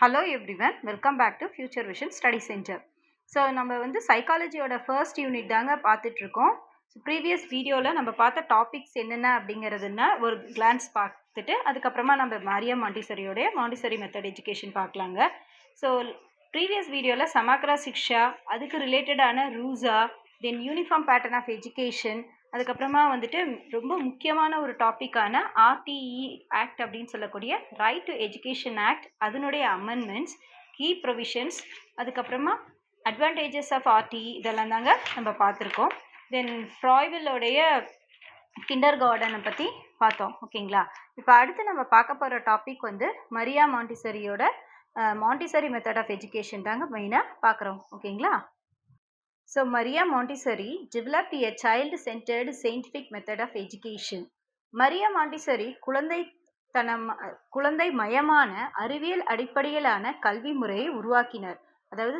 Hello everyone, welcome back to Future Vision Study Center. So நம்ம வந்து சைக்காலஜியோட first unit தாங்க பார்த்துட்ருக்கோம். ப்ரீவியஸ் வீடியோவில் நம்ம பார்த்த டாபிக்ஸ் என்னென்ன அப்படிங்கிறதுனா ஒரு கிளான்ஸ் பார்த்துட்டு அதுக்கப்புறமா நம்ம மரியா மாண்டிசரியோடைய மாண்டிசரி மெத்தட் எஜுகேஷன் பார்க்கலாங்க. ஸோ ப்ரீவியஸ் வீடியோவில் சமக்ரா சிக்ஷா, அதுக்கு ரிலேட்டடான ரூசா, தென் யூனிஃபார்ம் பேட்டர்ன் ஆஃப் எஜுகேஷன், அதுக்கப்புறமா வந்துட்டு ரொம்ப முக்கியமான ஒரு டாப்பிக்கான ஆர்டிஇ ஆக்ட் அப்படின்னு சொல்லக்கூடிய ரைட் டு எஜுகேஷன் ஆக்ட், அதனுடைய அமெண்ட்மெண்ட்ஸ், கீ ப்ரொவிஷன்ஸ், அதுக்கப்புறமா அட்வான்டேஜஸ் ஆஃப் ஆர்டிஇ, இதெல்லாம் தாங்க நம்ம பார்த்துருக்கோம். தென் ஃப்ராய்விலோடைய கிண்டர் கார்டனை பற்றி பார்த்தோம். ஓகேங்களா? இப்போ அடுத்து நம்ம பார்க்க போகிற டாபிக் வந்து மரியா மாண்டிசரியோட மாண்டிசரி மெத்தட் ஆஃப் எஜுகேஷன் தாங்க மெயினாக பார்க்குறோம். ஓகேங்களா? So Maria Montessori developed a child-centered scientific method of education. Maria Montessori குழந்தை மயமான அறிவியல் அடிப்படையிலான கல்வி முறையை உருவாக்கினார். அதாவது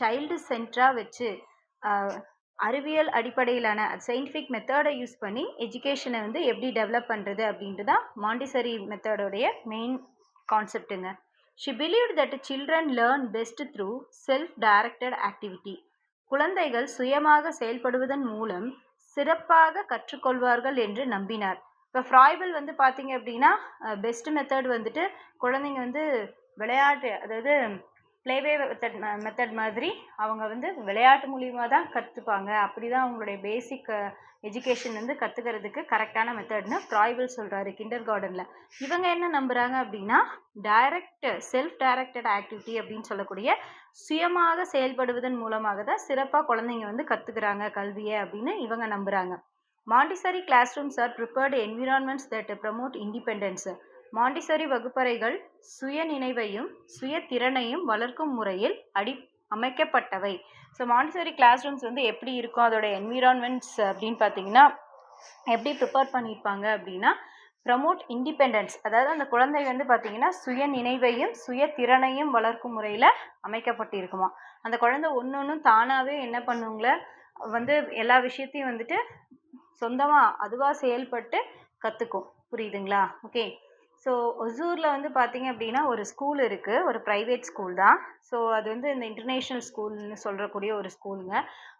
சைல்டு சென்டரா வச்சு அறிவியல் அடிப்படையிலான சயின்டிஃபிக் மெத்தடை யூஸ் பண்ணி எஜுகேஷனை வந்து எப்படி டெவலப் பண்ணுறது அப்படின்ட்டு தான் மாண்டிசரி மெத்தடோடைய மெயின் கான்செப்டுங்க. She believed that children learn best through self-directed activity. குழந்தைகள் சுயமாக செயல்படுவதன் மூலம் சிறப்பாக கற்றுக்கொள்வார்கள் என்று நம்பினார். இப்போ ஃப்ராய்பில் வந்து பார்த்தீங்க அப்படின்னா பெஸ்ட் மெத்தட் வந்துட்டு குழந்தைங்க வந்து விளையாட்டு, அதாவது ப்ளேவே மெத்தட் மாதிரி அவங்க வந்து விளையாட்டு மூலியமாக தான் கற்றுப்பாங்க, அப்படி தான் அவங்களுடைய பேசிக் எஜுகேஷன் வந்து கற்றுக்கிறதுக்கு கரெக்டான மெத்தட்னு ஃப்ராய்பில் சொல்கிறாரு கிண்டர் கார்டனில். இவங்க என்ன நம்புகிறாங்க அப்படின்னா செல்ஃப் டைரக்டட் ஆக்டிவிட்டி அப்படின்னு சொல்லக்கூடிய சுயமாக செயல்படுவதன் மூலமாக தான் சிறப்பாக குழந்தைங்க வந்து கற்றுக்குறாங்க கல்வியை அப்படின்னு இவங்க நம்புகிறாங்க. Montessori classrooms are prepared environments that promote independence. Montessori வகுப்பறைகள் சுய நினைவையும் சுய திறனையும் வளர்க்கும் முறையில் அமைக்கப்பட்டவை. ஸோ மாண்டிசரி கிளாஸ் ரூம்ஸ் வந்து எப்படி இருக்கும், அதோட என்விரான்மெண்ட்ஸ் அப்படின்னு பார்த்தீங்கன்னா எப்படி ப்ரிப்பேர் பண்ணியிருப்பாங்க அப்படின்னா ப்ரமோட் இண்டிபெண்டன்ஸ், அதாவது அந்த குழந்தை வந்து பார்த்தீங்கன்னா சுய நினைவையும் சுய திறனையும் வளர்க்கும் முறையில் அமைக்கப்பட்டிருக்குமா. அந்த குழந்தை ஒன்று தானாகவே என்ன பண்ணுங்கள வந்து எல்லா விஷயத்தையும் வந்துட்டு சொந்தமாக அதுவாக செயல்பட்டு கற்றுக்கும். புரியுதுங்களா? ஓகே. ஸோ ஒசூரில் வந்து பார்த்தீங்க அப்படின்னா ஒரு ஸ்கூல் இருக்குது, ஒரு ப்ரைவேட் ஸ்கூல் தான். ஸோ அது வந்து இந்த இன்டர்நேஷ்னல் ஸ்கூல்னு சொல்கிறக்கூடிய ஒரு ஸ்கூலுங்க.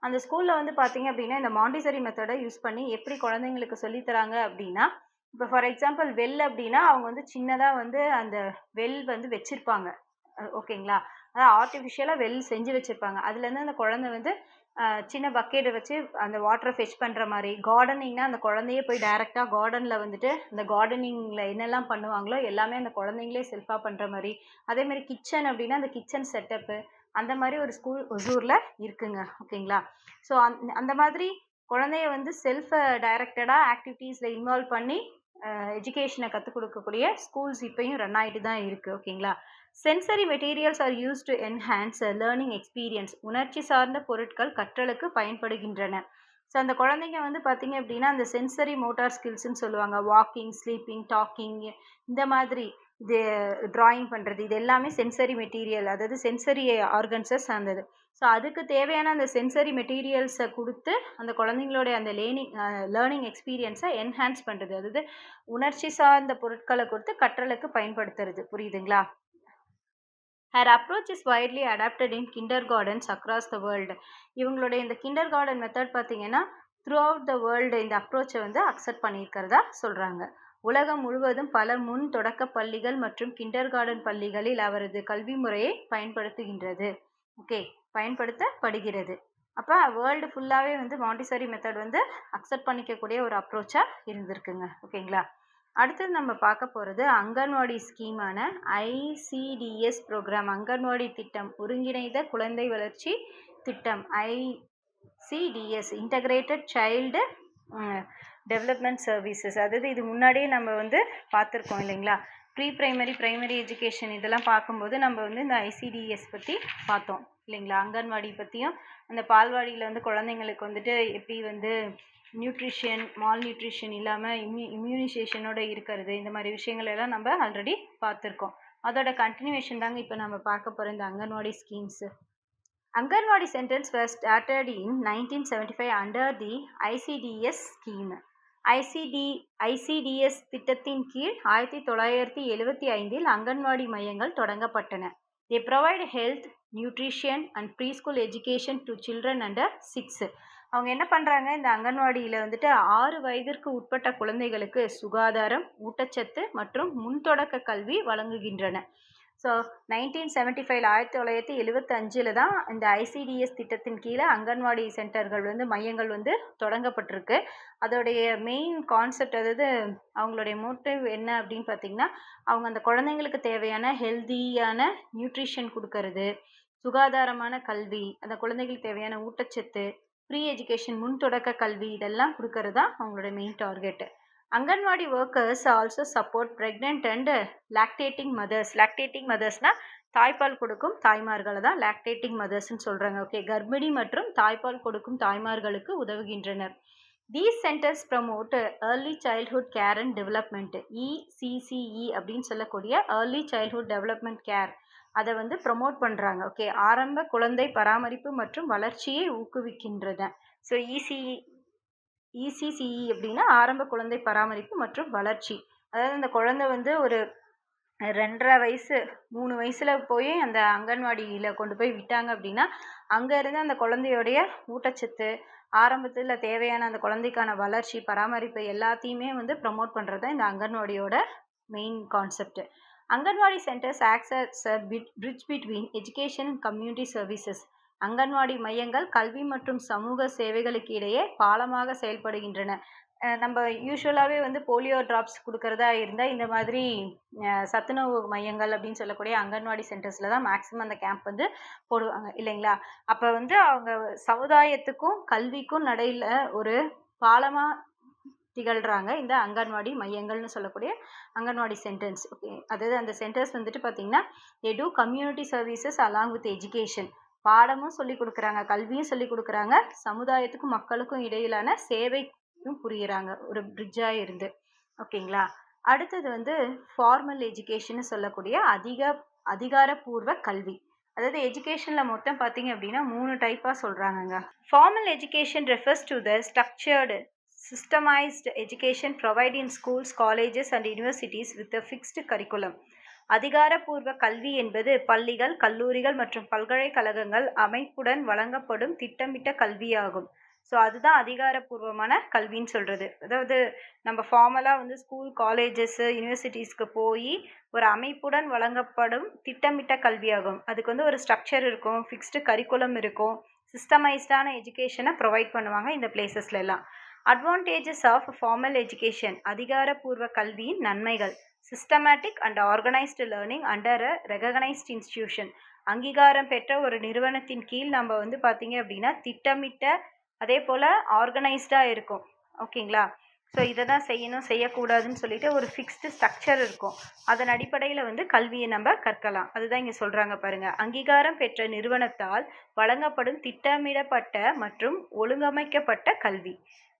அந்த ஸ்கூலில் வந்து பார்த்தீங்க அப்படின்னா இந்த மாண்டிசரி மெத்தடை யூஸ் பண்ணி எப்படி குழந்தைங்களுக்கு சொல்லித்தராங்க அப்படின்னா, இப்போ ஃபார் எக்ஸாம்பிள் வெல் அப்படின்னா அவங்க வந்து சின்னதாக வந்து அந்த வெல் வந்து வச்சுருப்பாங்க. ஓகேங்களா? அதாவது ஆர்டிஃபிஷியலாக வெல் செஞ்சு வச்சுருப்பாங்க. அதுலேருந்து அந்த குழந்தை வந்து சின்ன பக்கெட்டை வச்சு அந்த வாட்டரை ஃபெச் பண்ணுற மாதிரி. கார்டனிங்னா அந்த குழந்தையே போய் டைரெக்டாக கார்டனில் வந்துட்டு அந்த கார்டனிங்கில் என்னெல்லாம் பண்ணுவாங்களோ எல்லாமே அந்த குழந்தைங்களே செல்ஃபாக பண்ணுற மாதிரி. அதேமாதிரி கிச்சன் அப்படின்னா அந்த கிச்சன் செட்டப்பு, அந்த மாதிரி ஒரு ஸ்கூல் ஒசூரில் இருக்குங்க. ஓகேங்களா? ஸோ அந்த மாதிரி குழந்தைய வந்து செல்ஃப் டைரக்டடாக ஆக்டிவிட்டீஸில் இன்வால்வ் பண்ணி எஜுகேஷனை கற்றுக் கொடுக்கக்கூடிய ஸ்கூல்ஸ் இப்போயும் ரன் ஆகிட்டு தான் இருக்குது. ஓகேங்களா? Sensory materials are use to enhance learning experience. உணர்ச்சி சார்ந்த பொருட்கள் கற்றலுக்கு பயன்படுகின்றன. ஸோ அந்த குழந்தைங்க வந்து பார்த்தீங்க அப்படின்னா அந்த சென்சரி மோட்டார் ஸ்கில்ஸ்ன்னு சொல்லுவாங்க. வாக்கிங், ஸ்லீப்பிங், டாக்கிங், இந்த மாதிரி இது ட்ராயிங் பண்ணுறது, இது எல்லாமே சென்சரி மெட்டீரியல், அதாவது சென்சரி ஆர்கன்ஸை சார்ந்தது. ஸோ அதுக்கு தேவையான அந்த சென்சரி மெட்டீரியல்ஸை கொடுத்து அந்த குழந்தைங்களுடைய அந்த லேர்னிங் எக்ஸ்பீரியன்ஸை என்ஹான்ஸ் பண்ணுறது, அதாவது உணர்ச்சி சார்ந்த பொருட்களை கொடுத்து கற்றலுக்கு பயன்படுத்துறது. புரியுதுங்களா? Her approach is widely adapted in kindergartens across the world. இவங்களுடைய இந்த கிண்டர் கார்டன் மெத்தட் பார்த்தீங்கன்னா த்ரூ அவுட் த வேர்ல்டு இந்த அப்ரோச்சை வந்து அக்செப்ட் பண்ணியிருக்கிறதா சொல்கிறாங்க. உலகம் முழுவதும் பல முன் தொடக்க பள்ளிகள் மற்றும் கிண்டர் கார்டன் பள்ளிகளில் அவரது கல்வி முறையை பயன்படுத்துகின்றது. ஓகே, பயன்படுத்தப்படுகிறது. அப்போ வேர்ல்டு ஃபுல்லாகவே வந்து மாண்டிசரி மெத்தட் வந்து அக்செப்ட் பண்ணிக்கக்கூடிய ஒரு அப்ரோச்சாக இருந்திருக்குங்க. ஓகேங்களா? அடுத்தது நம்ம பார்க்க போகிறது அங்கன்வாடி ஸ்கீமான ஐசிடிஎஸ் ப்ரோக்ராம், அங்கன்வாடி திட்டம், ஒருங்கிணைந்த குழந்தை வளர்ச்சி திட்டம், ICDS, integrated child development services. அதாவது இது முன்னாடியே நம்ம வந்து பார்த்துருக்கோம் இல்லைங்களா? ப்ரீ பிரைமரி எஜுகேஷன் இதெல்லாம் பார்க்கும்போது நம்ம வந்து இந்த ஐசிடிஎஸ் பற்றி பார்த்தோம் இல்லைங்களா? அங்கன்வாடி பற்றியும் அந்த பால்வாடியில் வந்து குழந்தைங்களுக்கு வந்துட்டு எப்படி வந்து நியூட்ரிஷன், மால் நியூட்ரிஷன் இல்லாமல் இம்யூனைசேஷனோட இருக்கிறது, இந்த மாதிரி விஷயங்கள் எல்லாம் நம்ம ஆல்ரெடி பார்த்துருக்கோம். அதோட கண்டினியூஷன் தாங்க இப்போ நம்ம பார்க்க போகிற இந்த anganwadi schemes. Anganwadi centres were started in 1975 under the ICDS scheme. ICDS திட்டத்தின் கீழ் 1975 அங்கன்வாடி மையங்கள் தொடங்கப்பட்டன. They provide health, nutrition and preschool education to children under 6. அவங்க என்ன பண்றாங்க, இந்த அங்கன்வாடியில வந்துட்டு 6 வயதிற்கு உட்பட்ட குழந்தைகளுக்கு சுகாதாரம், ஊட்டச்சத்து மற்றும் முன்தொடக்க கல்வி வழங்குகின்றன. ஸோ 1975 தான் இந்த ஐசிடிஎஸ் திட்டத்தின் கீழே அங்கன்வாடி சென்டர்கள் வந்து மையங்கள் வந்து தொடங்கப்பட்டிருக்கு. அதோடைய மெயின் கான்செப்ட், அதாவது அவங்களுடைய மோட்டிவ் என்ன அப்படின்னு பார்த்தீங்கன்னா, அவங்க அந்த குழந்தைங்களுக்கு தேவையான ஹெல்தியான நியூட்ரிஷன் கொடுக்கறது, சுகாதாரமான கல்வி, அந்த குழந்தைகளுக்கு தேவையான ஊட்டச்சத்து, ப்ரீ எஜுகேஷன் முன் தொடக்க கல்வி, இதெல்லாம் கொடுக்கறது தான் அவங்களோட main target. Anganwadi workers also support pregnant and lactating mothers. Lactating மதர்ஸ்னா தாய்ப்பால் கொடுக்கும் தாய்மார்களை தான் லாக்டேட்டிங் மதர்ஸ்ன்னு சொல்றாங்க. ஓகே, கர்ப்பிணி மற்றும் தாய்ப்பால் கொடுக்கும் தாய்மார்களுக்கு உதவுகின்றனர். These centers promote early childhood care and development. ECCE அப்படின்னு சொல்லக்கூடிய early childhood development care அதை வந்து ப்ரொமோட் பண்றாங்க. ஓகே, ஆரம்ப குழந்தை பராமரிப்பு மற்றும் வளர்ச்சியை ஊக்குவிக்கின்றன. ஸோ ECCE அப்படின்னா ஆரம்ப குழந்தை பராமரிப்பு மற்றும் வளர்ச்சி. அதாவது அந்த குழந்தை வந்து ஒரு 2.5 வயசு 3 வயசுல போய் அந்த அங்கன்வாடியில கொண்டு போய் விட்டாங்க அப்படின்னா, அங்க இருந்து அந்த குழந்தையோடைய ஊட்டச்சத்து, ஆரம்பத்துல தேவையான அந்த குழந்தைக்கான வளர்ச்சி, பராமரிப்பு எல்லாத்தையுமே வந்து ப்ரமோட் பண்றது தான் இந்த அங்கன்வாடியோட main concept. Anganwadi centres acts as a bridge between education and community services. Anganwadi மையங்கள் கல்வி மற்றும் சமூக சேவைகளுக்கு இடையே பாலமாக செயல்படுகின்றன. நம்ம யூஸ்வலாகவே வந்து போலியோ ட்ராப்ஸ் கொடுக்கறதா இருந்தால் இந்த மாதிரி சத்துணவு மையங்கள் அப்படின்னு சொல்லக்கூடிய அங்கன்வாடி சென்டர்ஸில் தான் மேக்ஸிமம் அந்த கேம்ப் வந்து போடுவாங்க இல்லைங்களா. அப்போ வந்து அவங்க சமுதாயத்துக்கும் கல்விக்கும் நடையில் ஒரு பாலமாக திகழ்கிறாங்க இந்த அங்கன்வாடி மையங்கள்னு சொல்லக்கூடிய அங்கன்வாடி சென்டர்ஸ். ஓகே, அதாவது அந்த சென்டர்ஸ் வந்துட்டு பார்த்தீங்கன்னா they do community services along with education. பாடமும் சொல்லி கொடுக்குறாங்க, கல்வியும் சொல்லி கொடுக்குறாங்க, சமுதாயத்துக்கும் மக்களுக்கும் இடையிலான சேவையும் புரியுறாங்க ஒரு பிரிட்ஜாக இருந்து. ஓகேங்களா. அடுத்தது வந்து ஃபார்மல் எஜுகேஷன் சொல்லக்கூடிய அதிகாரப்பூர்வ கல்வி. அதாவது எஜுகேஷனில் மொத்தம் பார்த்தீங்க அப்படின்னா 3 டைப்பாக சொல்கிறாங்கங்க. Formal education refers to the structured systemized education provided in schools, colleges and universities with a fixed curriculum. அதிகாரப்பூர்வ கல்வி என்பது பள்ளிகள், கல்லூரிகள் மற்றும் பல்கலைக்கழகங்கள் அமைப்புடன் வழங்கப்படும் திட்டமிட்ட கல்வியாகும். ஸோ அதுதான் அதிகாரப்பூர்வமான கல்வின்னு சொல்கிறது. அதாவது நம்ம ஃபார்மலாக வந்து ஸ்கூல், காலேஜஸ்ஸு, யூனிவர்சிட்டிஸ்க்கு போய் ஒரு அமைப்புடன் வழங்கப்படும் திட்டமிட்ட கல்வியாகும். அதுக்கு வந்து ஒரு ஸ்ட்ரக்சர் இருக்கும், ஃபிக்ஸ்டு கரிக்குலம் இருக்கும், சிஸ்டமைஸ்டான எஜுகேஷனை ப்ரொவைட் பண்ணுவாங்க இந்த பிளேசஸ்ல எல்லாம். Advantages of formal education. அதிகாரப்பூர்வ கல்வியின் நன்மைகள். Systematic and organised learning under a recognised institution. அங்கீகாரம் பெற்ற ஒரு நிறுவனத்தின் கீழ் நம்ம வந்து பார்த்தீங்க அப்படின்னா திட்டமிட்ட, அதே போல் ஆர்கனைஸ்டாக இருக்கும். ஓகேங்களா. ஸோ இதை தான் செய்யணும், செய்யக்கூடாதுன்னு சொல்லிட்டு ஒரு ஃபிக்ஸ்டு ஸ்ட்ரக்சர் இருக்கும். அதன் அடிப்படையில் வந்து கல்வியை நம்ம கற்கலாம். அதுதான் இங்கே சொல்கிறாங்க பாருங்கள். அங்கீகாரம் பெற்ற நிறுவனத்தால் வழங்கப்படும் திட்டமிடப்பட்ட மற்றும் ஒழுங்கமைக்கப்பட்ட கல்வி.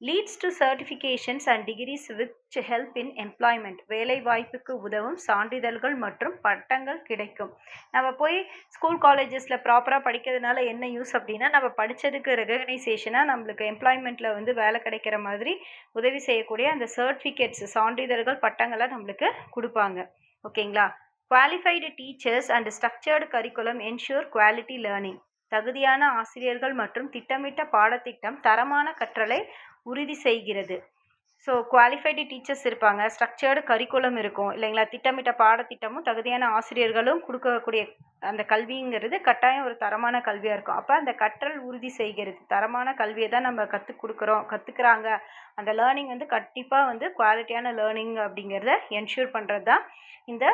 Leads to certifications and degrees which help in employment. வேலை வாய்ப்புக்கு உதவும் சான்றிதழ்கள் மற்றும் பட்டங்கள் கிடைக்கும். நம்ம போய் ஸ்கூல், காலேஜஸில் ப்ராப்பராக படிக்கிறதுனால என்ன யூஸ் அப்படின்னா, நம்ம படித்ததுக்கு ரெகக்னைசேஷனாக நம்மளுக்கு எம்ப்ளாய்மெண்ட்டில் வந்து வேலை கிடைக்கிற மாதிரி உதவி செய்யக்கூடிய அந்த சர்டிஃபிகேட்ஸ், சான்றிதழ்கள், பட்டங்களை நம்மளுக்கு கொடுப்பாங்க. ஓகேங்களா. Qualified teachers and structured curriculum ensure quality learning. தகுதியான ஆசிரியர்கள் மற்றும் திட்டமிட்ட பாடத்திட்டம் தரமான கற்றலை உறுதி செய்கிறது. ஸோ குவாலிஃபைடு டீச்சர்ஸ் இருப்பாங்க, ஸ்ட்ரக்சர்டு கரிக்குலம் இருக்கும் இல்லைங்களா, திட்டமிட்ட பாடத்திட்டமும் தகுதியான ஆசிரியர்களும் கொடுக்கக்கூடிய அந்த கல்விங்கிறது கட்டாயம் ஒரு தரமான கல்வியாக இருக்கும். அப்போ அந்த கற்றல் உறுதி செய்கிறது. தரமான கல்வியை தான் நம்ம கற்றுக்குறாங்க. அந்த லேர்னிங் வந்து கண்டிப்பாக வந்து குவாலிட்டியான லேர்னிங் அப்படிங்கிறத என்ஷூர் பண்ணுறது தான் இந்த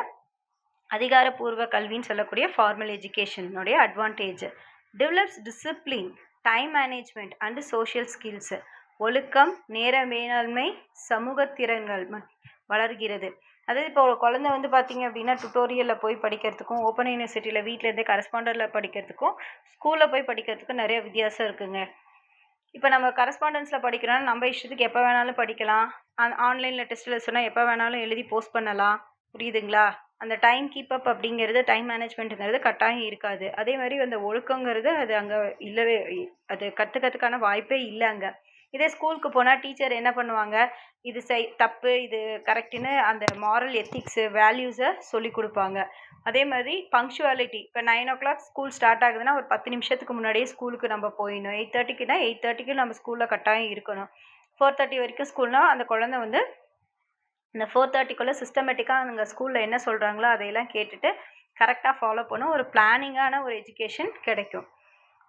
அதிகாரப்பூர்வ கல்வின்னு சொல்லக்கூடிய ஃபார்மல் எஜுகேஷனுடைய advantage. Develops discipline, time management and social skills. ஒழுக்கம், நேர மேலாண்மை, சமூக திறன்கள் வளர்கிறது. அதாவது இப்போ ஒரு குழந்தை வந்து பார்த்தீங்க அப்படின்னா டுட்டோரியலில் போய் படிக்கிறதுக்கும், ஓப்பன் யூனிவர்சிட்டியில் வீட்டிலேருந்தே கரஸ்பாண்டரில் படிக்கிறதுக்கும், ஸ்கூலில் போய் படிக்கிறதுக்கும் நிறைய வித்தியாசம் இருக்குங்க. இப்போ நம்ம கரஸ்பாண்டன்ஸில் படிக்கிறோன்னா நம்ம இஷ்டத்துக்கு எப்போ வேணாலும் படிக்கலாம். ஆன்லைனில் டெஸ்ட்டில் சொன்னால் எப்போ வேணாலும் எழுதி போஸ்ட் பண்ணலாம். புரியுதுங்களா. அந்த டைம் கீப்பப் அப்படிங்கிறது, டைம் மேனேஜ்மெண்ட்டுங்கிறது கட்டாயம் இருக்காது. அதே மாதிரி அந்த ஒழுக்கங்கிறது அது அங்கே இல்லவே, அது கற்றுக்கிறதுக்கான வாய்ப்பே இல்லை அங்கே. இதே ஸ்கூலுக்கு போனால் டீச்சர் என்ன பண்ணுவாங்க, இது தப்பு, இது கரெக்டுன்னு அந்த மாரல் எத்திக்ஸு, வேல்யூஸை சொல்லி கொடுப்பாங்க. அதே மாதிரி பங்க்சுவாலிட்டி. இப்போ 9 ஸ்கூல் ஸ்டார்ட் ஆகுதுன்னா ஒரு 10 நிமிஷத்துக்கு முன்னாடியே ஸ்கூலுக்கு நம்ம போயிடணும். 8:30க்குனா 8:30க்கு நம்ம ஸ்கூலில் கட்டாயம் இருக்கணும். 4:30 வரைக்கும் ஸ்கூல்னா அந்த குழந்தை வந்து இந்த 4:30க்குள்ளே சிஸ்டமேட்டிக்காக அங்கே ஸ்கூலில் என்ன சொல்கிறாங்களோ அதையெல்லாம் கேட்டுட்டு கரெக்டாக ஃபாலோ பண்ணும். ஒரு பிளானிங்கான ஒரு எஜுகேஷன் கிடைக்கும்.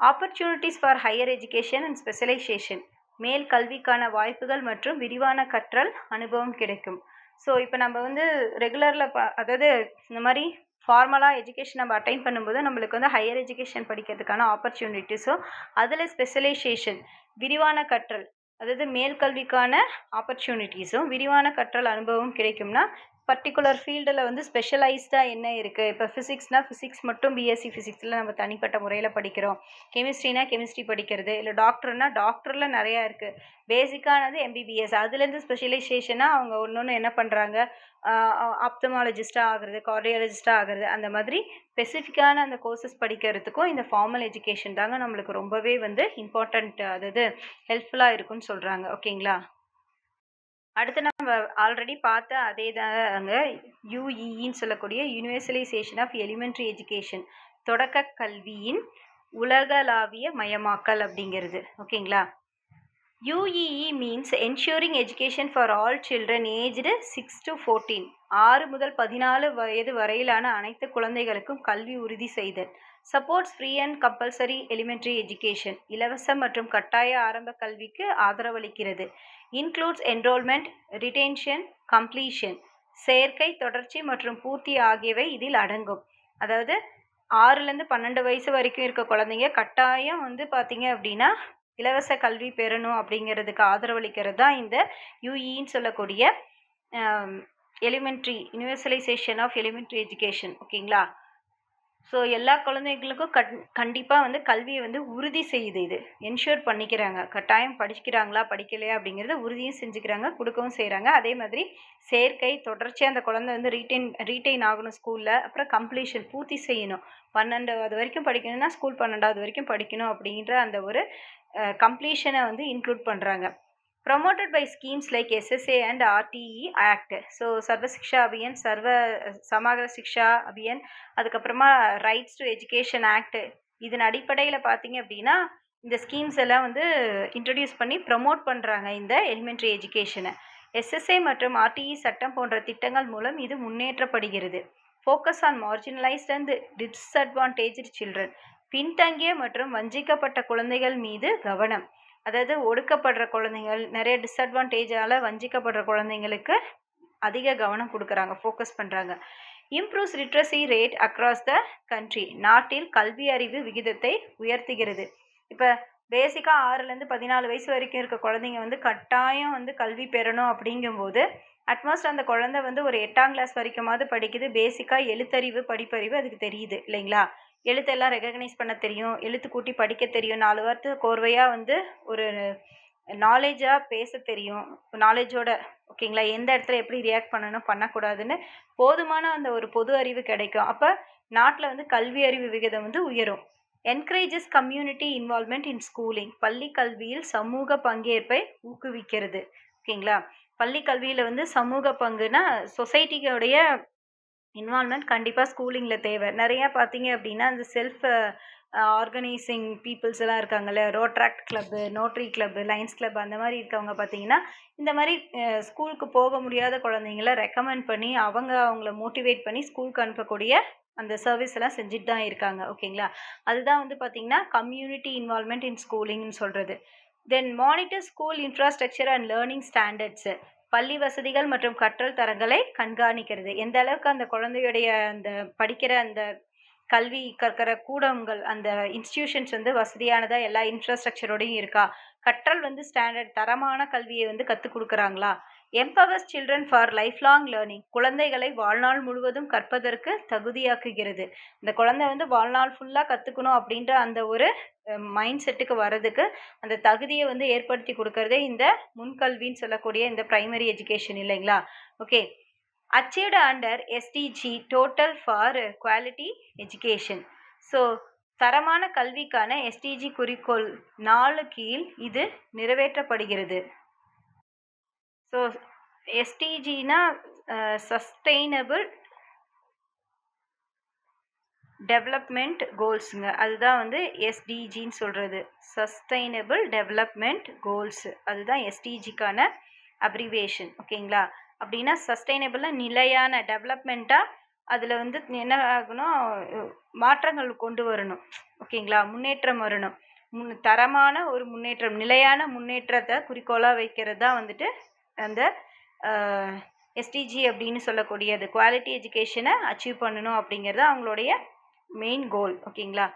Opportunities for higher education and specialisation. மேல் கல்விக்கான வாய்ப்புகள் மற்றும் விரிவான கற்றல் அனுபவம் கிடைக்கும். ஸோ இப்போ நம்ம வந்து ரெகுலரில் அதாவது இந்த மாதிரி ஃபார்மலாக எஜுகேஷன் நம்ம அட்டைன் பண்ணும்போது நம்மளுக்கு வந்து ஹையர் எஜுகேஷன் படிக்கிறதுக்கான ஆப்பர்ச்சுனிட்டிஸும் அதில் ஸ்பெஷலைசேஷன் விரிவான கற்றல் அதாவது மேல் கல்விக்கான ஆப்பர்ச்சுனிட்டிஸும் விரிவான கற்றல் அனுபவம் கிடைக்கும்னா பர்டிகுலர் ஃபீல்டில் வந்து ஸ்பெஷலைஸ்டாக என்ன இருக்குது. இப்போ ஃபிசிக்ஸ்னால் ஃபிசிக்ஸ் மட்டும் பிஎஸ்சி ஃபிசிக்ஸில் நம்ம தனிப்பட்ட முறையில் படிக்கிறோம். கெமிஸ்ட்ரினா கெமிஸ்ட்ரி படிக்கிறது, இல்லை டாக்டர்னா டாக்டரில் நிறையா இருக்குது. பேசிக்கானது எம்பிபிஎஸ், அதுலேருந்து ஸ்பெஷலைசேஷனாக அவங்க ஒன்று என்ன பண்ணுறாங்க, ஆப்தமாலஜிஸ்டாக ஆகிறது, கார்டியாலஜிஸ்டாக ஆகிறது, அந்த மாதிரி ஸ்பெசிஃபிக்கான அந்த கோர்சஸ் படிக்கிறதுக்கும் இந்த ஃபார்மல் எஜுகேஷன் தாங்க நம்மளுக்கு ரொம்பவே வந்து இம்பார்ட்டண்ட், அதாவது ஹெல்ப்ஃபுல்லாக இருக்குன்னு சொல்கிறாங்க. ஓகேங்களா. அடுத்து நம்ம ஆல்ரெடி பார்த்த அதே தாங்க யூஇன்னு சொல்லக்கூடிய யூனிவர்சலைசேஷன் ஆஃப் எலிமெண்ட்ரி எஜுகேஷன், தொடக்க கல்வியின் உலகளாவிய மயமாக்கல் அப்படிங்கிறது. ஓகேங்களா. UEE means ensuring education for all children aged 6 to 14. 6 முதல் 14 வயது வரையிலான அனைத்து குழந்தைகளுக்கும் கல்வி உறுதி செய்தல். Supports free and compulsory elementary education. இலவச மற்றும் கட்டாய ஆரம்ப கல்விக்கு ஆதரவளிக்கிறது. Includes enrolment, retention, completion. சேர்க்கை, தொடர்ச்சி மற்றும் பூர்த்தி ஆகியவை இதில் அடங்கும். அதாவது 6லேருந்து 12 வயசு வரைக்கும் இருக்க குழந்தைங்க கட்டாயம் வந்து பார்த்தீங்க அப்படின்னா இலவச கல்வி பெறணும் அப்படிங்கிறதுக்கு ஆதரவளிக்கிறது தான் இந்த யூஇன்னு சொல்லக்கூடிய elementary universalisation of elementary education. ஓகேங்களா. ஸோ எல்லா குழந்தைங்களுக்கும் கண்டிப்பாக வந்து கல்வியை வந்து உறுதி செய்யுது. இது என்ஷூர் பண்ணிக்கிறாங்க, கட்டாயம் படிக்கிறாங்களா படிக்கலையா அப்படிங்கிறத உறுதியும் செஞ்சுக்கிறாங்க, கொடுக்கவும் செய்கிறாங்க. அதே மாதிரி சேர்க்கை, தொடர்ச்சியாக அந்த குழந்தை வந்து ரீட்டைன் ஆகணும் ஸ்கூலில். அப்புறம் கம்ப்ளீஷன், பூர்த்தி செய்யணும். 12வது வரைக்கும் படிக்கணும்னா ஸ்கூல் 12வது வரைக்கும் படிக்கணும் அப்படின்ற அந்த ஒரு கம்ப்ளீஷனை வந்து இன்க்ளூட் பண்ணுறாங்க. promoted by schemes like SSA and RTE Act. So சர்வ சிக்ஷா அபியான், சமக்ர சிக்ஷா அபியான், அதுக்கப்புறமா ரைட்ஸ் டு எஜுகேஷன் ஆக்ட். இதன் அடிப்படையில் பார்த்தீங்க அப்படின்னா இந்த ஸ்கீம்ஸ் எல்லாம் வந்து இன்ட்ரடியூஸ் பண்ணி ப்ரமோட் பண்ணுறாங்க இந்த எலிமெண்ட்ரி எஜுகேஷனை. SSA மற்றும் RTE சட்டம் போன்ற திட்டங்கள் மூலம் இது முன்னேற்றப்படுகிறது. Focus on marginalised and disadvantaged children. பின்தங்கிய மற்றும் வஞ்சிக்கப்பட்ட குழந்தைகள் மீது கவனம். அதாவது ஒடுக்கப்படுற குழந்தைகள், நிறைய டிஸ்அட்வான்டேஜால் வஞ்சிக்கப்படுற குழந்தைங்களுக்கு அதிக கவனம் கொடுக்குறாங்க, ஃபோக்கஸ் பண்ணுறாங்க. Improves literacy rate across the country. நாட்டில் கல்வி அறிவு விகிதத்தை உயர்த்துகிறது. இப்போ பேசிக்காக 6லேருந்து 14 வயசு வரைக்கும் இருக்க குழந்தைங்க வந்து கட்டாயம் வந்து கல்வி பெறணும் அப்படிங்கும்போது அட்மோஸ்ட் அந்த குழந்தை வந்து ஒரு 8ஆம் கிளாஸ் வரைக்குமாவது படிக்குது. பேசிக்காக எழுத்தறிவு, படிப்பறிவு அதுக்கு தெரியுது இல்லைங்களா. எழுத்தெல்லாம் ரெகக்னைஸ் பண்ண தெரியும், எழுத்து கூட்டி படிக்க தெரியும், 4 வார்த்தை கோர்வையாக வந்து ஒரு நாலேஜாக பேச தெரியும், நாலேஜோட. ஓகேங்களா. எந்த இடத்துல எப்படி ரியாக்ட் பண்ணணும் பண்ணக்கூடாதுன்னு போதுமான அந்த ஒரு பொது அறிவு கிடைக்கும். அப்போ நாட்டில் வந்து கல்வி அறிவு விகிதம் வந்து உயரும். என்கரேஜஸ் கம்யூனிட்டி இன்வால்மெண்ட் இன் ஸ்கூலிங். பள்ளி கல்வியில் சமூக பங்கேற்பை ஊக்குவிக்கிறது. ஓகேங்களா. பள்ளி கல்வியில் வந்து சமூக பங்குனா சொசைட்டியோடைய இன்வால்மெண்ட் கண்டிப்பாக ஸ்கூலிங்கில் தேவை. நிறையா பார்த்தீங்க அப்படின்னா அந்த செல்ஃப் ஆர்கனைசிங் பீப்புள்ஸ் எல்லாம் இருக்காங்கல்ல, Rotaract club, Notre club, lines club, அந்த மாதிரி இருக்கவங்க பார்த்தீங்கன்னா இந்த மாதிரி ஸ்கூலுக்கு போக முடியாத குழந்தைங்கள ரெக்கமெண்ட் பண்ணி அவங்கள மோட்டிவேட் பண்ணி ஸ்கூலுக்கு அனுப்பக்கூடிய அந்த சர்வீஸ் எல்லாம் செஞ்சுட்டு தான் இருக்காங்க. ஓகேங்களா. அதுதான் வந்து பார்த்தீங்கன்னா கம்யூனிட்டி இன்வால்மெண்ட் இன் ஸ்கூலிங்னு சொல்கிறது. Then monitor school infrastructure and learning standards. பள்ளி வசதிகள் மற்றும் கற்றல் தரங்களை கண்காணிக்கிறது. எந்த அளவுக்கு அந்த குழந்தையுடைய அந்த படிக்கிற அந்த கல்வி கற்கிற கூடங்கள், அந்த இன்ஸ்டிடியூஷன்ஸ் வந்து வசதியானதா, எல்லா இன்ஃப்ராஸ்ட்ரக்சரோடையும் இருக்கா, கற்றல் வந்து ஸ்டாண்டர்ட் தரமான கல்வியை வந்து கற்றுக் கொடுக்குறாங்களா. Empowers children for life long learning. குழந்தைகளை வாழ்நாள் முழுவதும் கற்பதற்கு தகுதியாக்குகிறது. இந்த குழந்தை வந்து வாழ்நாள் ஃபுல்லாக கற்றுக்கணும் அப்படின்ற அந்த ஒரு மைண்ட் செட்டுக்கு வர்றதுக்கு அந்த தகுதியை வந்து ஏற்படுத்தி கொடுக்கறதே இந்த முன்கல்வின்னு சொல்லக்கூடிய இந்த பிரைமரி எஜுகேஷன் இல்லைங்களா. Okay. Achieved under SDG total for quality education. So தரமான கல்விக்கான SDG குறிக்கோள் 4 கீழ் இது நிறைவேற்றப்படுகிறது. ஸோ SDGனா சஸ்டெயினபிள் டெவலப்மெண்ட் கோல்ஸுங்க. அதுதான் வந்து எஸ்டிஜின்னு சொல்கிறது, சஸ்டைனபிள் டெவலப்மெண்ட் கோல்ஸு. அதுதான் எஸ்டிஜிக்கான அப்ரிவேஷன். ஓகேங்களா? அப்படின்னா சஸ்டைனபிளாக நிலையான டெவலப்மெண்ட்டாக அதில் வந்து என்ன ஆகணும், மாற்றங்கள் கொண்டு வரணும். ஓகேங்களா? முன்னேற்றம் வரணும். தரமான ஒரு முன்னேற்றம், நிலையான முன்னேற்றத்தை குறிக்கோளாக வைக்கிறது தான் வந்துட்டு அந்த எஸ்டிஜி அப்படின்னு சொல்லக்கூடியது. குவாலிட்டி எஜுகேஷனை அச்சீவ் பண்ணணும் அப்படிங்கிறது அவங்களுடைய மெயின் கோல். ஓகேங்களா?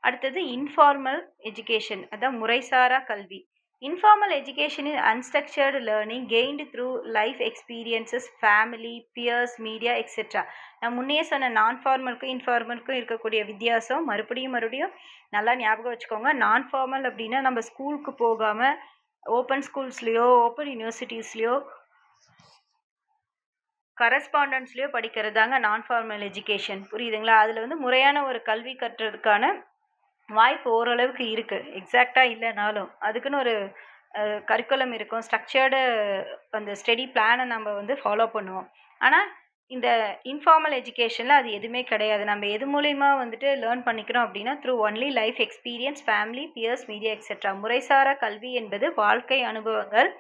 அடுத்தது இன்ஃபார்மல் எஜுகேஷன், அதான் முறைசாரா கல்வி. Informal education is unstructured learning gained through life experiences, family, peers, media etcetera. நான் முன்னே சொன்ன நான் ஃபார்மலுக்கும் இன்ஃபார்மலுக்கும் இருக்கக்கூடிய வித்தியாசம் மறுபடியும் நல்லா ஞாபகம் வச்சுக்கோங்க. நான் ஃபார்மல் அப்படின்னா நம்ம ஸ்கூலுக்கு போகாமல் ஓப்பன் ஸ்கூல்ஸ்லேயோ ஓப்பன் யூனிவர்சிட்டிஸ்லேயோ கரஸ்பாண்டன்ஸ்லேயோ படிக்கிறது தாங்க நான் ஃபார்மல் எஜுகேஷன். புரியுதுங்களா? அதில் வந்து முறையான ஒரு கல்வி கட்டுறதுக்கான வாய்ப்பு ஓரளவுக்கு இருக்குது, எக்ஸாக்டாக இல்லைனாலும். அதுக்குன்னு ஒரு கரிக்குலம் இருக்கும், ஸ்ட்ரக்சர்டு அந்த ஸ்டடி பிளானை நம்ம வந்து ஃபாலோ பண்ணுவோம். ஆனால் இந்த இன்ஃபார்மல் எஜுகேஷனில் அது எதுவுமே கிடையாது. நம்ம எது மூலயமா வந்துட்டு லேர்ன் பண்ணிக்கிறோம் அப்படின்னா through only life experience, family, peers, media etcetera. முறைசாரா கல்வி என்பது வாழ்க்கை அனுபவங்கள்,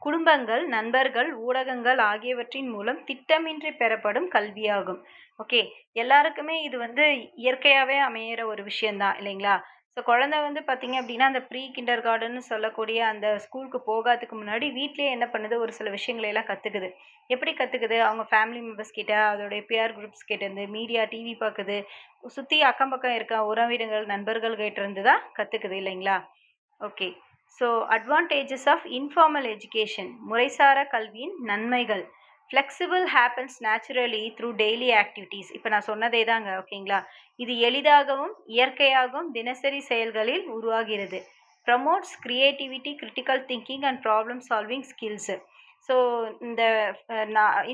குடும்பங்கள், நண்பர்கள், ஊடகங்கள் ஆகியவற்றின் மூலம் திட்டமின்றி பெறப்படும் கல்வியாகும். ஓகே, எல்லாருக்குமே இது வந்து இயற்கையாகவே அமையிற ஒரு விஷயந்தான் இல்லைங்களா? ஸோ குழந்தை வந்து பார்த்திங்க அப்படின்னா அந்த ப்ரீ கிண்டர் கார்டன்னு சொல்லக்கூடிய அந்த ஸ்கூலுக்கு போகாததுக்கு முன்னாடி வீட்லேயே என்ன பண்ணுது, ஒரு சில விஷயங்களையெல்லாம் கற்றுக்குது. எப்படி கற்றுக்குது? அவங்க ஃபேமிலி மெம்பர்ஸ் கிட்ட, அதோடைய பியர் குரூப்ஸ் கிட்டேருந்து, மீடியா, டிவி பார்க்குது, சுற்றி அக்கம் பக்கம் இருக்க உறவினர்கள், நண்பர்கள் கிட்டேருந்து தான் கற்றுக்குது இல்லைங்களா? Okay, so advantages of informal education. முறைசாரா கல்வியின் நன்மைகள். Flexible happens naturally through daily activities. இப்போ நான் சொன்னதே தாங்க. ஓகேங்களா? இது எளிதாகவும் இயற்கையாகவும் தினசரி செயல்களில் உருவாகிறது. Promotes creativity, critical thinking and problem solving skills. So இந்த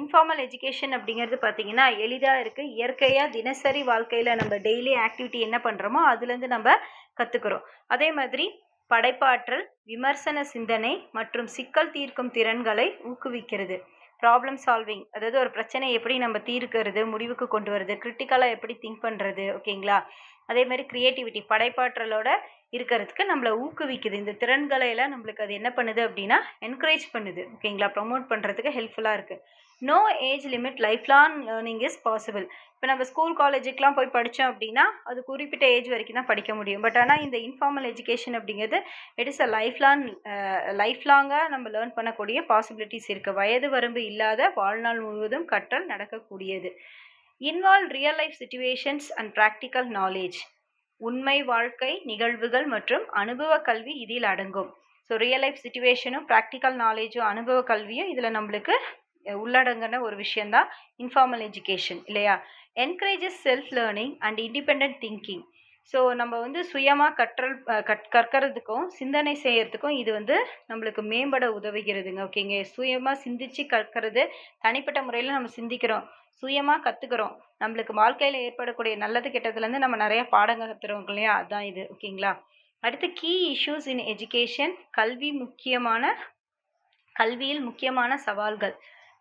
இன்ஃபார்மல் எஜுகேஷன் அப்படிங்கிறது பார்த்திங்கன்னா எளிதாக இருக்குது, இயற்கையாக தினசரி வாழ்க்கையில் நம்ம டெய்லி ஆக்டிவிட்டி என்ன பண்ணுறோமோ அதுலேருந்து நம்ம கற்றுக்குறோம். அதே மாதிரி படைப்பாற்றல், விமர்சன சிந்தனை மற்றும் சிக்கல் தீர்க்கும் திறன்களை ஊக்குவிக்கிறது. ப்ராப்ளம் சால்விங், அதாவது ஒரு பிரச்சனை எப்படி நம்ம தீர்க்கிறது, முடிவுக்கு கொண்டு வருது, கிரிட்டிக்கலாக எப்படி திங்க் பண்ணுறது. ஓகேங்களா? அதே மாதிரி கிரியேட்டிவிட்டி, படைப்பாற்றலோட இருக்கிறதுக்கு நம்மளை ஊக்குவிக்குது. இந்த திறன்களை எல்லாம் நம்மளுக்கு அது என்ன பண்ணுது அப்படின்னா என்கரேஜ் பண்ணுது. ஓகேங்களா? ப்ரமோட் பண்ணுறதுக்கு ஹெல்ப்ஃபுல்லாக இருக்குது. No age limit, lifelong learning is possible. இப்போ நம்ம ஸ்கூல் காலேஜுக்கெலாம் போய் படித்தோம் அப்படின்னா அது குறிப்பிட்ட ஏஜ் வரைக்கும் தான் படிக்க முடியும். பட் ஆனால் இந்த இன்ஃபார்மல் எஜுகேஷன் அப்படிங்கிறது இட் இஸ் அ லைஃப் லாங்காக நம்ம லேர்ன் பண்ணக்கூடிய பாசிபிலிட்டிஸ் இருக்குது. வயது வரம்பு இல்லாத, வாழ்நாள் முழுவதும் கற்றல் நடக்கக்கூடியது. Involve real life situations and practical knowledge. உண்மை வாழ்க்கை நிகழ்வுகள் மற்றும் அனுபவ கல்வி இதில் அடங்கும். ஸோ ரியல் லைஃப் சிச்சுவேஷனும் ப்ராக்டிக்கல் நாலேஜும் அனுபவ கல்வியும் இதில் நம்மளுக்கு உள்ளடங்கின ஒரு விஷயந்தான் இன்ஃபார்மல் எஜுகேஷன் இல்லையா? Encourages self learning and independent thinking. So நம்ம வந்து சுயமாக கற்கிறதுக்கும் சிந்தனை செய்யறதுக்கும் இது வந்து நம்மளுக்கு மேம்பட உதவுகிறதுங்க. ஓகேங்க, சுயமாக சிந்திச்சு கற்கிறது, தனிப்பட்ட முறையில் நம்ம சிந்திக்கிறோம், சுயமாக கற்றுக்கிறோம், நம்மளுக்கு வாழ்க்கையில் ஏற்படக்கூடிய நல்லது கெட்டதுலேருந்து நம்ம நிறைய பாடங்கள் கற்றுறோம் இல்லையா? அதுதான் இது. ஓகேங்களா? அடுத்து கீ இஷ்யூஸ் இன் எஜுகேஷன். கல்வியில் முக்கியமான சவால்கள்.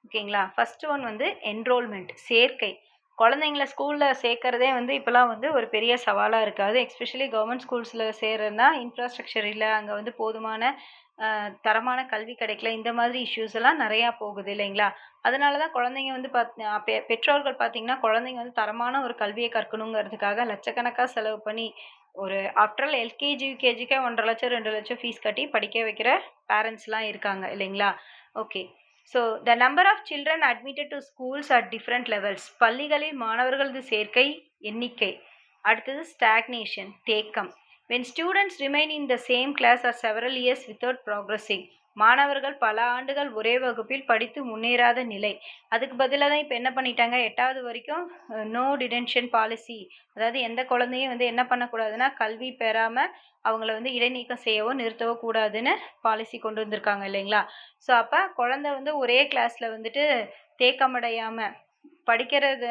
ஓகேங்களா? ஃபர்ஸ்ட் ஒன் வந்து என்ரோல்மெண்ட், சேர்க்கை. குழந்தைங்கள ஸ்கூலில் சேர்க்கறதே வந்து இப்போலாம் வந்து ஒரு பெரிய சவாலாக இருக்காது. எஸ்பெஷலி கவர்மெண்ட் ஸ்கூல்ஸில் சேர்றதுனா இன்ஃப்ராஸ்ட்ரக்சர் இல்லை, அங்கே வந்து போதுமான தரமான கல்வி கிடைக்கல, இந்த மாதிரி இஷ்யூஸ் எல்லாம் நிறையா போகுது இல்லைங்களா? அதனால தான் குழந்தைங்க வந்து பெற்றோர்கள் பார்த்தீங்கன்னா குழந்தைங்க வந்து தரமான ஒரு கல்வியை கற்கணுங்கிறதுக்காக லட்சக்கணக்காக செலவு பண்ணி ஒரு ஆஃப்டர் ஆல் எல்கேஜி யூகேஜிக்கே 1.5 லட்சம் 2 லட்சம் ஃபீஸ் கட்டி படிக்க வைக்கிற பேரண்ட்ஸ்லாம் இருக்காங்க இல்லைங்களா? Okay, so the number of children admitted to schools at different levels. பள்ளிகளில் மாணவர்களது சேர்க்கை எண்ணிக்கை. அடுத்தது ஸ்டாக்னேஷன், தேக்கம். when students remain in the same class for several years without progressing. மாணவர்கள் பல ஆண்டுகள் ஒரே வகுப்பில் படித்து முன்னேறாத நிலை. அதுக்கு பதிலாக தான் இப்போ என்ன பண்ணிட்டாங்க, 8வது வரைக்கும் நோ டிடென்ஷன் பாலிசி. அதாவது எந்த குழந்தையும் வந்து என்ன பண்ணக்கூடாதுன்னா கல்வி பெறாமல் அவங்கள வந்து இடைநீக்கம் செய்யவோ நிறுத்தவோ கூடாதுன்னு பாலிசி கொண்டு வந்திருக்காங்க இல்லைங்களா? ஸோ அப்போ குழந்தை வந்து ஒரே கிளாஸில் வந்துட்டு தேக்கமடையாமல் படிக்கிறது,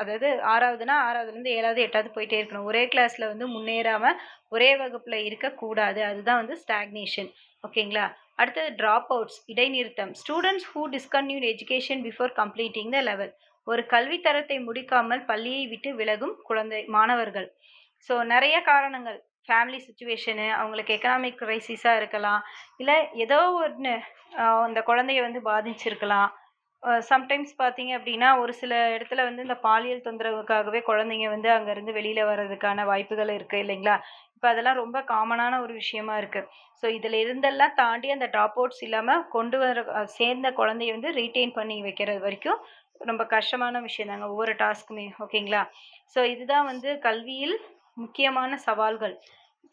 அதாவது 6வதுனா 6வதுலேருந்து 7வது 8வது போயிட்டே இருக்கணும். ஒரே கிளாஸில் வந்து முன்னேறாமல் ஒரே வகுப்பில் இருக்கக்கூடாது. அதுதான் வந்து ஸ்டாக்னேஷன். ஓகேங்களா? அடுத்தது ட்ராப் அவுட்ஸ், இடைநிறுத்தம். Students who discontinued education before completing the level. ஒரு கல்வி தரத்தை முடிக்காமல் பள்ளியை விட்டு விலகும் மாணவர்கள். ஸோ நிறைய காரணங்கள், ஃபேமிலி சுச்சுவேஷனு, அவங்களுக்கு எக்கனாமிக் கிரைசிஸாக இருக்கலாம், இல்லை ஏதோ ஒன்று அந்த குழந்தைய வந்து பாதிச்சிருக்கலாம். சம்டைம்ஸ் பார்த்தீங்க அப்படின்னா ஒரு சில இடத்துல வந்து இந்த பாலியல் தொந்தரவுக்காகவே குழந்தைங்க வந்து அங்கேருந்து வெளியில் வர்றதுக்கான வாய்ப்புகள் இருக்குது இல்லைங்களா? இப்போ அதெல்லாம் ரொம்ப காமனான ஒரு விஷயமா இருக்குது. ஸோ இதில் இருந்தெல்லாம் தாண்டி அந்த ட்ராப் அவுட்ஸ் இல்லாமல் கொண்டு வர சேர்ந்த குழந்தைய வந்து ரீட்டைன் பண்ணி வைக்கிறது வரைக்கும் ரொம்ப கஷ்டமான விஷயம் தாங்க ஒவ்வொரு டாஸ்க்குமே. ஓகேங்களா? ஸோ இதுதான் வந்து கல்வியில் முக்கியமான சவால்கள்.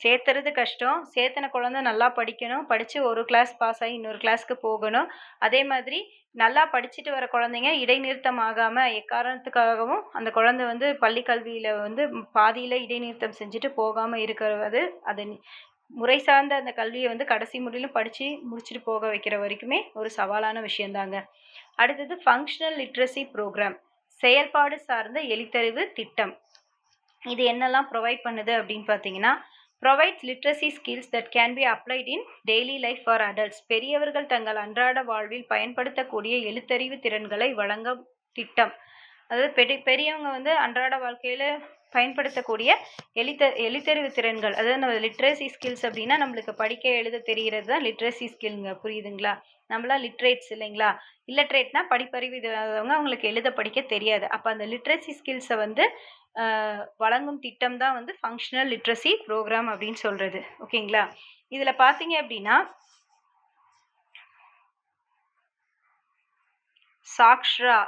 சேர்த்துறது கஷ்டம். சேர்த்துன குழந்தை நல்லா படிக்கணும். படித்து ஒரு கிளாஸ் பாஸ் ஆகி இன்னொரு கிளாஸ்க்கு போகணும். அதே மாதிரி நல்லா படிச்சுட்டு வர குழந்தைங்க இடைநிறுத்தம் ஆகாமல் எக்காரணத்துக்காகவும் அந்த குழந்தை வந்து பள்ளி கல்வியில் வந்து பாதியில் இடைநிறுத்தம் செஞ்சுட்டு போகாமல் இருக்கிறது, அது முறை சார்ந்த அந்த கல்வியை வந்து கடைசி முறையிலும் படித்து முடிச்சுட்டு போக வைக்கிற வரைக்குமே ஒரு சவாலான விஷயந்தாங்க. அடுத்தது ஃபங்க்ஷனல் லிட்ரஸி ப்ரோக்ராம், செயல்பாடு சார்ந்த எழுத்தறிவு திட்டம். இது என்னெல்லாம் ப்ரொவைட் பண்ணுது அப்படின்னு பார்த்தீங்கன்னா, provides literacy skills that can be applied in daily life for adults. பெரியவர்கள் தங்கள் அன்றாட வாழ்வில் பயன்படுத்தக்கூடிய எழுத்தறிவு திறன்களை வழங்கும் திட்டம். அதாவது பெரியவங்க வந்து அன்றாட வாழ்க்கையில் பயன்படுத்தக்கூடிய எழுத்தறிவு திறன்கள், அதாவது நம்ம லிட்ரஸி ஸ்கில்ஸ் அப்படின்னா நம்மளுக்கு படிக்க எழுத தெரிகிறது தான் லிட்ரஸி ஸ்கில்ங்க. புரியுதுங்களா? நம்மளாம் லிட்ரேட்ஸ் இல்லைங்களா? இல்லட்ரேட்னா படிப்பறிவு இல்லாதவங்க, அவங்களுக்கு எழுத படிக்க தெரியாது. அப்போ அந்த லிட்ரஸி ஸ்கில்ஸை வந்து வழங்கும் திட்டம் தான் வந்து ஃபங்க்ஷனல் லிட்ரஸி ப்ரோக்ராம் அப்படின்னு சொல்கிறது. ஓகேங்களா? இதில் பார்த்தீங்க அப்படின்னா சாக்ஷ்ரா,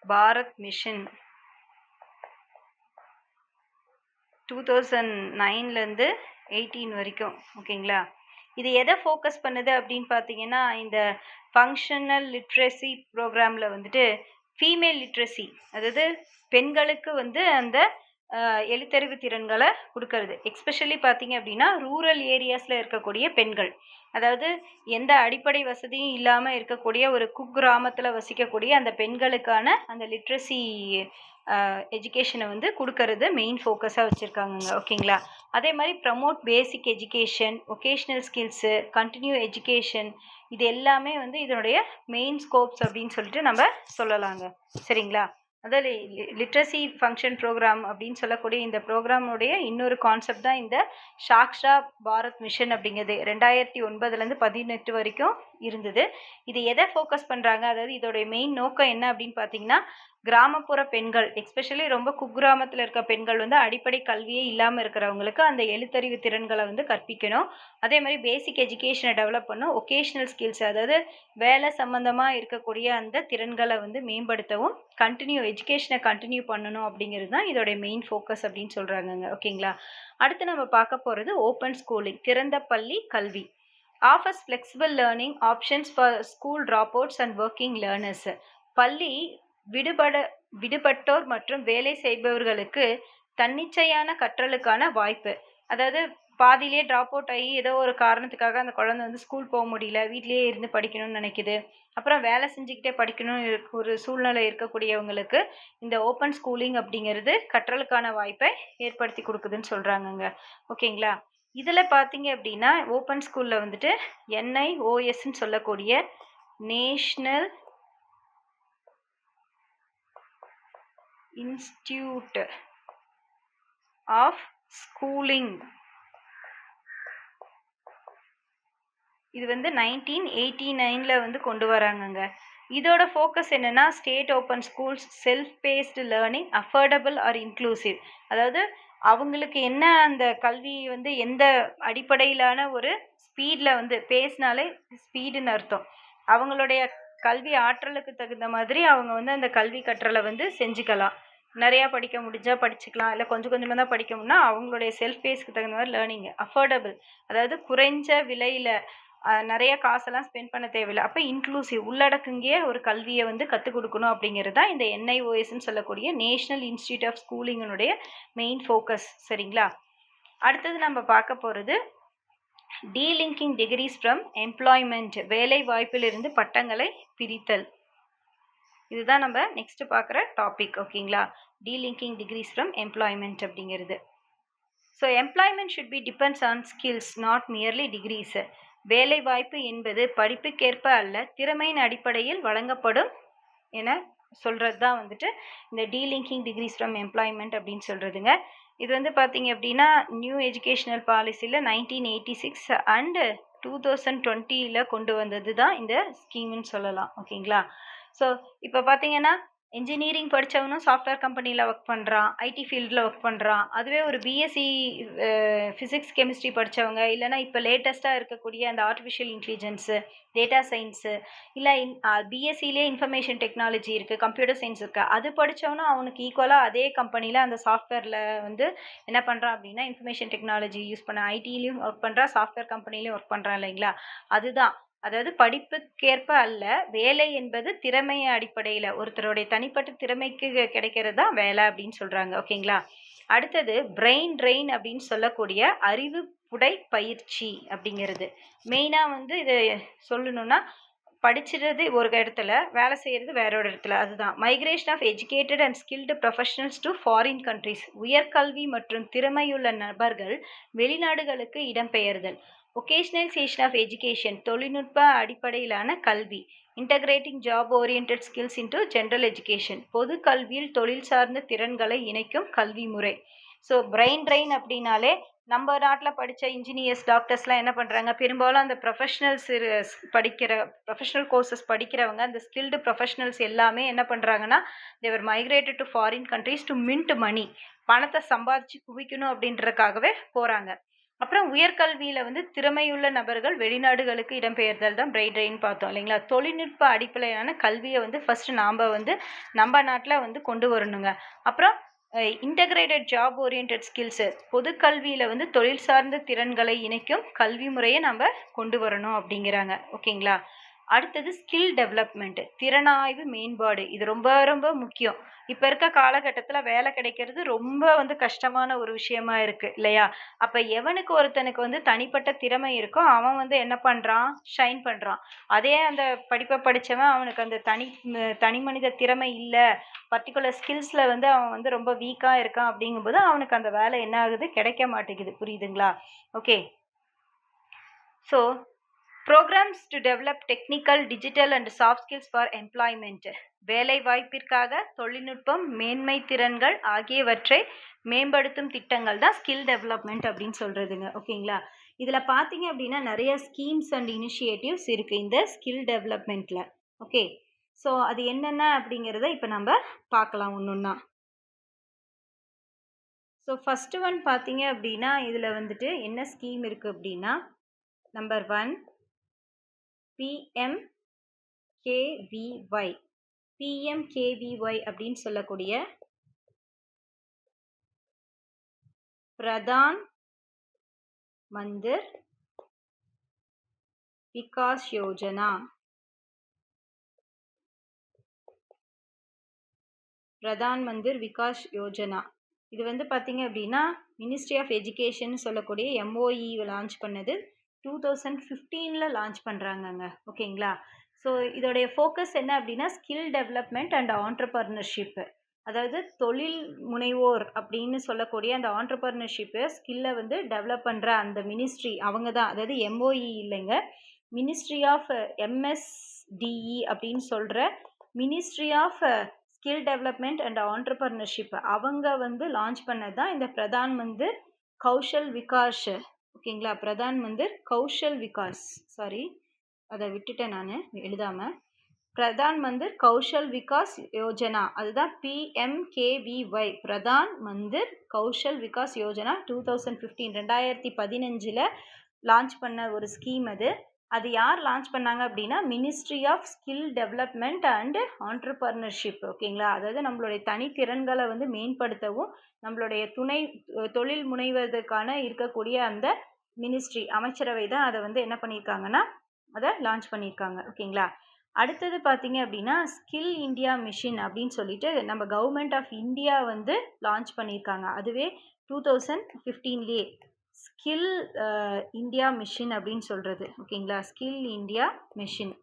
பாரத் மிஷன் 2009லேருந்து 18 வரைக்கும். ஓகேங்களா? இது எதை ஃபோக்கஸ் பண்ணுது அப்படின்னு பார்த்தீங்கன்னா, இந்த ஃபங்க்ஷனல் லிட்ரஸி ப்ரோக்ராமில் வந்துட்டு ஃபீமேல் லிட்ரஸி, அதாவது பெண்களுக்கு வந்து அந்த எழுத்தறிவு திறன்களை கொடுக்கறது. எஸ்பெஷலி பார்த்தீங்க அப்படின்னா ரூரல் ஏரியாஸில் இருக்கக்கூடிய பெண்கள், அதாவது எந்த அடிப்படை வசதியும் இல்லாமல் இருக்கக்கூடிய ஒரு குக்கிராமத்தில் வசிக்கக்கூடிய அந்த பெண்களுக்கான அந்த லிட்ரஸி எஜுகேஷனை வந்து கொடுக்கறது மெயின் ஃபோக்கஸாக வச்சுருக்காங்கங்க. ஓகேங்களா? அதே மாதிரி ப்ரமோட் பேசிக் education, vocational skills, continue education, இது எல்லாமே வந்து இதனுடைய மெயின் ஸ்கோப்ஸ் அப்படின்னு சொல்லிட்டு நம்ம சொல்லலாங்க. சரிங்களா? அதாவது லிட்ரஸி ஃபங்க்ஷன் ப்ரோக்ராம் அப்படின்னு சொல்லக்கூடிய இந்த ப்ரோக்ராமுடைய இன்னொரு கான்செப்ட் தான் இந்த சாக்ஷ்ரா பாரத் மிஷன் அப்படிங்கிறது. 2009லேருந்து 18 வரைக்கும் இருந்தது. இது எதை ஃபோக்கஸ் பண்ணுறாங்க, அதாவது இதோடைய மெயின் நோக்கம் என்ன அப்படின்னு பார்த்தீங்கன்னா, கிராமப்புற பெண்கள், எஸ்பெஷலி ரொம்ப குக்கிராமத்தில் இருக்க பெண்கள் வந்து அடிப்படை கல்வியே இல்லாமல் இருக்கிறவங்களுக்கு அந்த எழுத்தறிவு திறன்களை வந்து கற்பிக்கணும். அதே மாதிரி பேசிக் எஜுகேஷனை டெவலப் பண்ணணும். ஒகேஷ்னல் ஸ்கில்ஸ், அதாவது வேலை சம்மந்தமாக இருக்கக்கூடிய அந்த திறன்களை வந்து மேம்படுத்தவும், எஜுகேஷனை கண்டினியூ பண்ணணும் அப்படிங்கிறது தான் இதோடைய மெயின் ஃபோக்கஸ் அப்படின்னு சொல்கிறாங்கங்க. ஓகேங்களா? அடுத்து நம்ம பார்க்க போகிறது ஓப்பன் ஸ்கூலிங், திறந்த பள்ளி கல்வி. Offers flexible learning options for school drop outs and working learners. பள்ளி விடுபட்டோர் மற்றும் வேலை செய்பவர்களுக்கு தன்னிச்சையான கற்றலுக்கான வாய்ப்பு. அதாவது பாதியிலே ட்ராப் அவுட் ஆகி ஏதோ ஒரு காரணத்துக்காக அந்த குழந்தை வந்து ஸ்கூல் போக முடியல, வீட்லேயே இருந்து படிக்கணும்னு நினைக்குது, அப்புறம் வேலை செஞ்சுக்கிட்டே படிக்கணும் ஒரு சூழ்நிலை இருக்கக்கூடியவங்களுக்கு இந்த ஓப்பன் ஸ்கூலிங் அப்படிங்கிறது கற்றலுக்கான வாய்ப்பை ஏற்படுத்தி கொடுக்குதுன்னு சொல்கிறாங்கங்க. ஓகேங்களா? இதில் பார்த்தீங்க அப்படின்னா ஓப்பன் ஸ்கூலில் வந்துட்டு NIOSன்னு சொல்லக்கூடிய நேஷ்னல் இன்ஸ்டிடியூட் ஆஃப் ஸ்கூலிங், இது வந்து 1989 வந்து கொண்டு வராங்கங்க. இதோட ஃபோக்கஸ் என்னன்னா, state open schools, self based learning, affordable or inclusive. அதாவது அவங்களுக்கு என்ன அந்த கல்வி வந்து எந்த அடிப்படையிலான ஒரு ஸ்பீடில் வந்து, பேஸ்னாலே ஸ்பீடுன்னு அர்த்தம், அவங்களுடைய கல்வி ஆற்றலுக்கு தகுந்த மாதிரி அவங்க வந்து அந்த கல்வி கற்றலை வந்து செஞ்சுக்கலாம். நிறையா படிக்க முடிஞ்சால் படிச்சுக்கலாம், இல்லை கொஞ்சம் கொஞ்சமாக தான் படிக்க முடியும்னா அவங்களுடைய செல்ஃப் பேஸ்க்கு தகுந்த மாதிரி லேர்னிங். அஃபோர்டபுள், அதாவது குறைஞ்ச விலையில் நிறைய காசெல்லாம் ஸ்பெண்ட் பண்ண தேவையில்லை. அப்போ இன்க்ளூசிவ், உள்ளடக்குங்கிய ஒரு கல்வியை வந்து கற்றுக் கொடுக்கணும் அப்படிங்கிறது தான் இந்த NIOSன்னு சொல்லக்கூடிய நேஷ்னல் இன்ஸ்டிடியூட் ஆஃப் ஸ்கூலிங்கினுடைய மெயின் ஃபோக்கஸ். சரிங்களா? அடுத்தது நம்ம பார்க்க போகிறது டீலிங்கிங் டிகிரிஸ் ஃப்ரம் எம்ப்ளாய்மெண்ட், வேலை வாய்ப்பிலிருந்து பட்டங்களை பிரித்தல். இதுதான் நம்ம நெக்ஸ்ட் பார்க்குற டாபிக். ஓகேங்களா? டீலிங்கிங் டிகிரிஸ் ஃப்ரம் எம்ப்ளாய்மெண்ட் அப்படிங்கிறது. So employment should be depends on skills not merely degrees. வேலை வாய்ப்பு என்பது படிப்புக்கேற்ப அல்ல திறமையின் அடிப்படையில் வழங்கப்படும் என சொல்கிறது தான் வந்துட்டு இந்த டீலிங்கிங் டிகிரிஸ் ஃப்ரம் எம்ப்ளாய்மெண்ட் அப்படின்னு சொல்கிறதுங்க. இது வந்து பார்த்தீங்க அப்படின்னா நியூ எஜுகேஷனல் பாலிசியில் 1986 அண்டு 2020 கொண்டு வந்தது தான் இந்த ஸ்கீம்னு சொல்லலாம். ஓகேங்களா. ஸோ இப்போ பார்த்தீங்கன்னா இன்ஜினியரிங் படித்தவனும் சாஃப்ட்வேர் கம்பெனியில் ஒர்க் பண்ணுறான், ஐடி ஃபீல்டில் ஒர்க் பண்ணுறான். அதுவே ஒரு பிஎஸ்சி ஃபிசிக்ஸ் கெமிஸ்ட்ரி படித்தவங்க இல்லைனா இப்போ லேட்டஸ்ட்டாக இருக்கக்கூடிய அந்த ஆர்டிஃபிஷியல் இன்டெலிஜென்ஸு, டேட்டா சயின்ஸு, இல்லை பிஎஸ்சிலே இன்ஃபர்மேஷன் டெக்னாலஜி இருக்குது, கம்ப்யூட்டர் சயின்ஸ் இருக்குது, அது படித்தவனும் அவனுக்கு ஈக்குவலாக அதே கம்பெனியில் அந்த சாஃப்ட்வேரில் வந்து என்ன பண்ணுறான் அப்படின்னா இன்ஃபர்மேஷன் டெக்னாலஜி யூஸ் பண்ண ஐடிலையும் ஒர்க் பண்ணுறான், சாஃப்ட்வேர் கம்பெனிலையும் ஒர்க் பண்ணுறான் இல்லைங்களா. அதுதான், அதாவது படிப்புக்கேற்ப அல்ல, வேலை என்பது திறமை அடிப்படையில் ஒருத்தருடைய தனிப்பட்ட திறமைக்கு கிடைக்கிறது தான் வேலை அப்படின்னு சொல்கிறாங்க. ஓகேங்களா. அடுத்தது பிரெயின் ட்ரெயின் அப்படின்னு சொல்லக்கூடிய அறிவு புடை பயிற்சி அப்படிங்கிறது. மெயினாக வந்து இதை சொல்லணும்னா படிச்சிடுறது ஒரு இடத்துல, வேலை செய்கிறது வேற ஒரு இடத்துல. அதுதான் migration of educated and skilled professionals to foreign countries. உயர்கல்வி மற்றும் திறமையுள்ள நபர்கள் வெளிநாடுகளுக்கு இடம்பெயர்தல். ஒகேஷனலைசேஷன் ஆஃப் எஜுகேஷன் தொழில்நுட்ப அடிப்படையிலான கல்வி. Integrating job oriented skills into general education. பொது கல்வியில் தொழில் சார்ந்த திறன்களை இணைக்கும் கல்வி முறை. ஸோ பிரெயின் ட்ரெயின் அப்படின்னாலே நம்ம நாட்டில் படித்த இன்ஜினியர்ஸ் டாக்டர்ஸ்லாம் என்ன பண்ணுறாங்க, பெரும்பாலும் அந்த ப்ரொஃபஷனல் கோர்சஸ் படிக்கிறவங்க அந்த ஸ்கில்டு ப்ரொஃபஷனல்ஸ் எல்லாமே என்ன பண்ணுறாங்கன்னா they were migrated to foreign countries to mint money. பணத்தை சம்பாதிச்சு குவிக்கணும் அப்படின்றதுக்காகவே போகிறாங்க. அப்புறம் உயர்கல்வியில் வந்து திறமையுள்ள நபர்கள் வெளிநாடுகளுக்கு இடம்பெயர்தல் தான் பிரெயின் ட்ரெயின் பார்த்தோம் இல்லைங்களா. தொழில்நுட்ப அடிப்படையிலான கல்வியை வந்து ஃபஸ்ட்டு நாம் வந்து நம்ம நாட்டில் வந்து கொண்டு வரணுங்க. அப்புறம் இன்டகிரேட்டட் ஜாப் ஓரியன்டட் ஸ்கில்ஸு பொது கல்வியில் வந்து தொழில் சார்ந்த திறன்களை இணைக்கும் கல்வி முறையை நம்ம கொண்டு வரணும் அப்படிங்கிறாங்க. ஓகேங்களா. அடுத்தது ஸ்கில் டெவலப்மெண்ட், திறனாய்வு மேம்பாடு. இது ரொம்ப ரொம்ப முக்கியம். இப்போ இருக்க காலகட்டத்தில் வேலை கிடைக்கிறது ரொம்ப வந்து கஷ்டமான ஒரு விஷயமா இருக்கு இல்லையா. அப்போ எவனுக்கு ஒருத்தனுக்கு வந்து தனிப்பட்ட திறமை இருக்கோ அவன் வந்து என்ன பண்ணுறான், ஷைன் பண்ணுறான். அதே அந்த படிப்பை படித்தவன் அவனுக்கு அந்த தனி மனித திறமை இல்லை, பர்டிகுலர் ஸ்கில்ஸில் வந்து அவன் வந்து ரொம்ப வீக்காக இருக்கான் அப்படிங்கும்போது அவனுக்கு அந்த வேலை என்ன ஆகுது, கிடைக்க மாட்டேங்குது. புரியுதுங்களா. Okay. So programs to develop technical, digital and soft skills for employment. வேலை வாய்ப்பிற்காக தொழில்நுட்பம், மேன்மை திறன்கள் ஆகியவற்றை மேம்படுத்தும் திட்டங்கள் தான் ஸ்கில் டெவலப்மெண்ட் அப்படின்னு சொல்கிறதுங்க. ஓகேங்களா. இதில் பார்த்தீங்க அப்படின்னா நிறைய ஸ்கீம்ஸ் அண்ட் இனிஷியேட்டிவ்ஸ் இருக்குது இந்த ஸ்கில் டெவலப்மெண்ட்டில். ஓகே. ஸோ அது என்னென்ன அப்படிங்கிறத இப்போ நம்ம பார்க்கலாம் ஒன்று. ஸோ ஃபஸ்ட்டு ஒன் பார்த்தீங்க அப்படின்னா இதில் வந்துட்டு என்ன ஸ்கீம் இருக்குது அப்படின்னா நம்பர் 1 PMKVY. PMKVY அப்படின்னு சொல்லக்கூடிய பிரதான் மந்திர் விகாஸ் யோஜனா. பிரதான் மந்திர் விகாஸ் யோஜனா இது வந்து பார்த்தீங்க அப்படின்னா மினிஸ்ட்ரி ஆஃப் எஜுகேஷன் சொல்லக்கூடிய MOE லான்ச் பண்ணது 2015 லான்ச் பண்ணுறாங்கங்க. ஓகேங்களா. ஸோ இதோடைய ஃபோக்கஸ் என்ன அப்படின்னா ஸ்கில் டெவலப்மெண்ட் அண்ட் ஆண்டர்பிரனர்ஷிப்பு. அதாவது தொழில் முனைவோர் அப்படின்னு சொல்லக்கூடிய அந்த ஆண்டர்பிரனர்ஷிப்பு ஸ்கில்லை வந்து டெவலப் பண்ணுற அந்த மினிஸ்ட்ரி அவங்க தான். அதாவது MOE இல்லைங்க, மினிஸ்ட்ரி ஆஃப் MSDE அப்படின்னு சொல்கிற ministry of skill development and entrepreneurship அவங்க வந்து லான்ச் பண்ணது தான் இந்த பிரதான் மந்திர் கௌஷல் விகாஸ். ஓகேங்களா. பிரதான் மந்திர் கௌஷல் விகாஸ், சாரி அதை விட்டுட்டேன் நான் எழுதாமல். பிரதான் மந்திர் கௌஷல் விகாஸ் யோஜனா, அதுதான் PMKVY, பிரதான் மந்திர் கௌஷல் விகாஸ் யோஜனா 2015 லான்ச் பண்ண ஒரு ஸ்கீம் அது. அது யார் லான்ச் பண்ணாங்க அப்படின்னா ministry of skill development and entrepreneurship. ஓகேங்களா. அதாவது நம்மளுடைய தனித்திறன்களை வந்து மேம்படுத்தவும் நம்மளுடைய தொழில் முனைவதற்கான இருக்கக்கூடிய அந்த மினிஸ்ட்ரி அமைச்சரவை தான் அதை வந்து என்ன பண்ணியிருக்காங்கன்னா அதை லான்ச் பண்ணியிருக்காங்க. ஓகேங்களா. அடுத்தது பார்த்தீங்க அப்படின்னா ஸ்கில் இந்தியா மிஷன் அப்படின்னு சொல்லிட்டு நம்ம கவர்மெண்ட் ஆஃப் இந்தியா வந்து லான்ச் பண்ணியிருக்காங்க. அதுவே 2015 ஸ்கில் இந்தியா மிஷன் அப்படின்னு சொல்கிறது. ஓகேங்களா. ஸ்கில் இந்தியா மிஷன்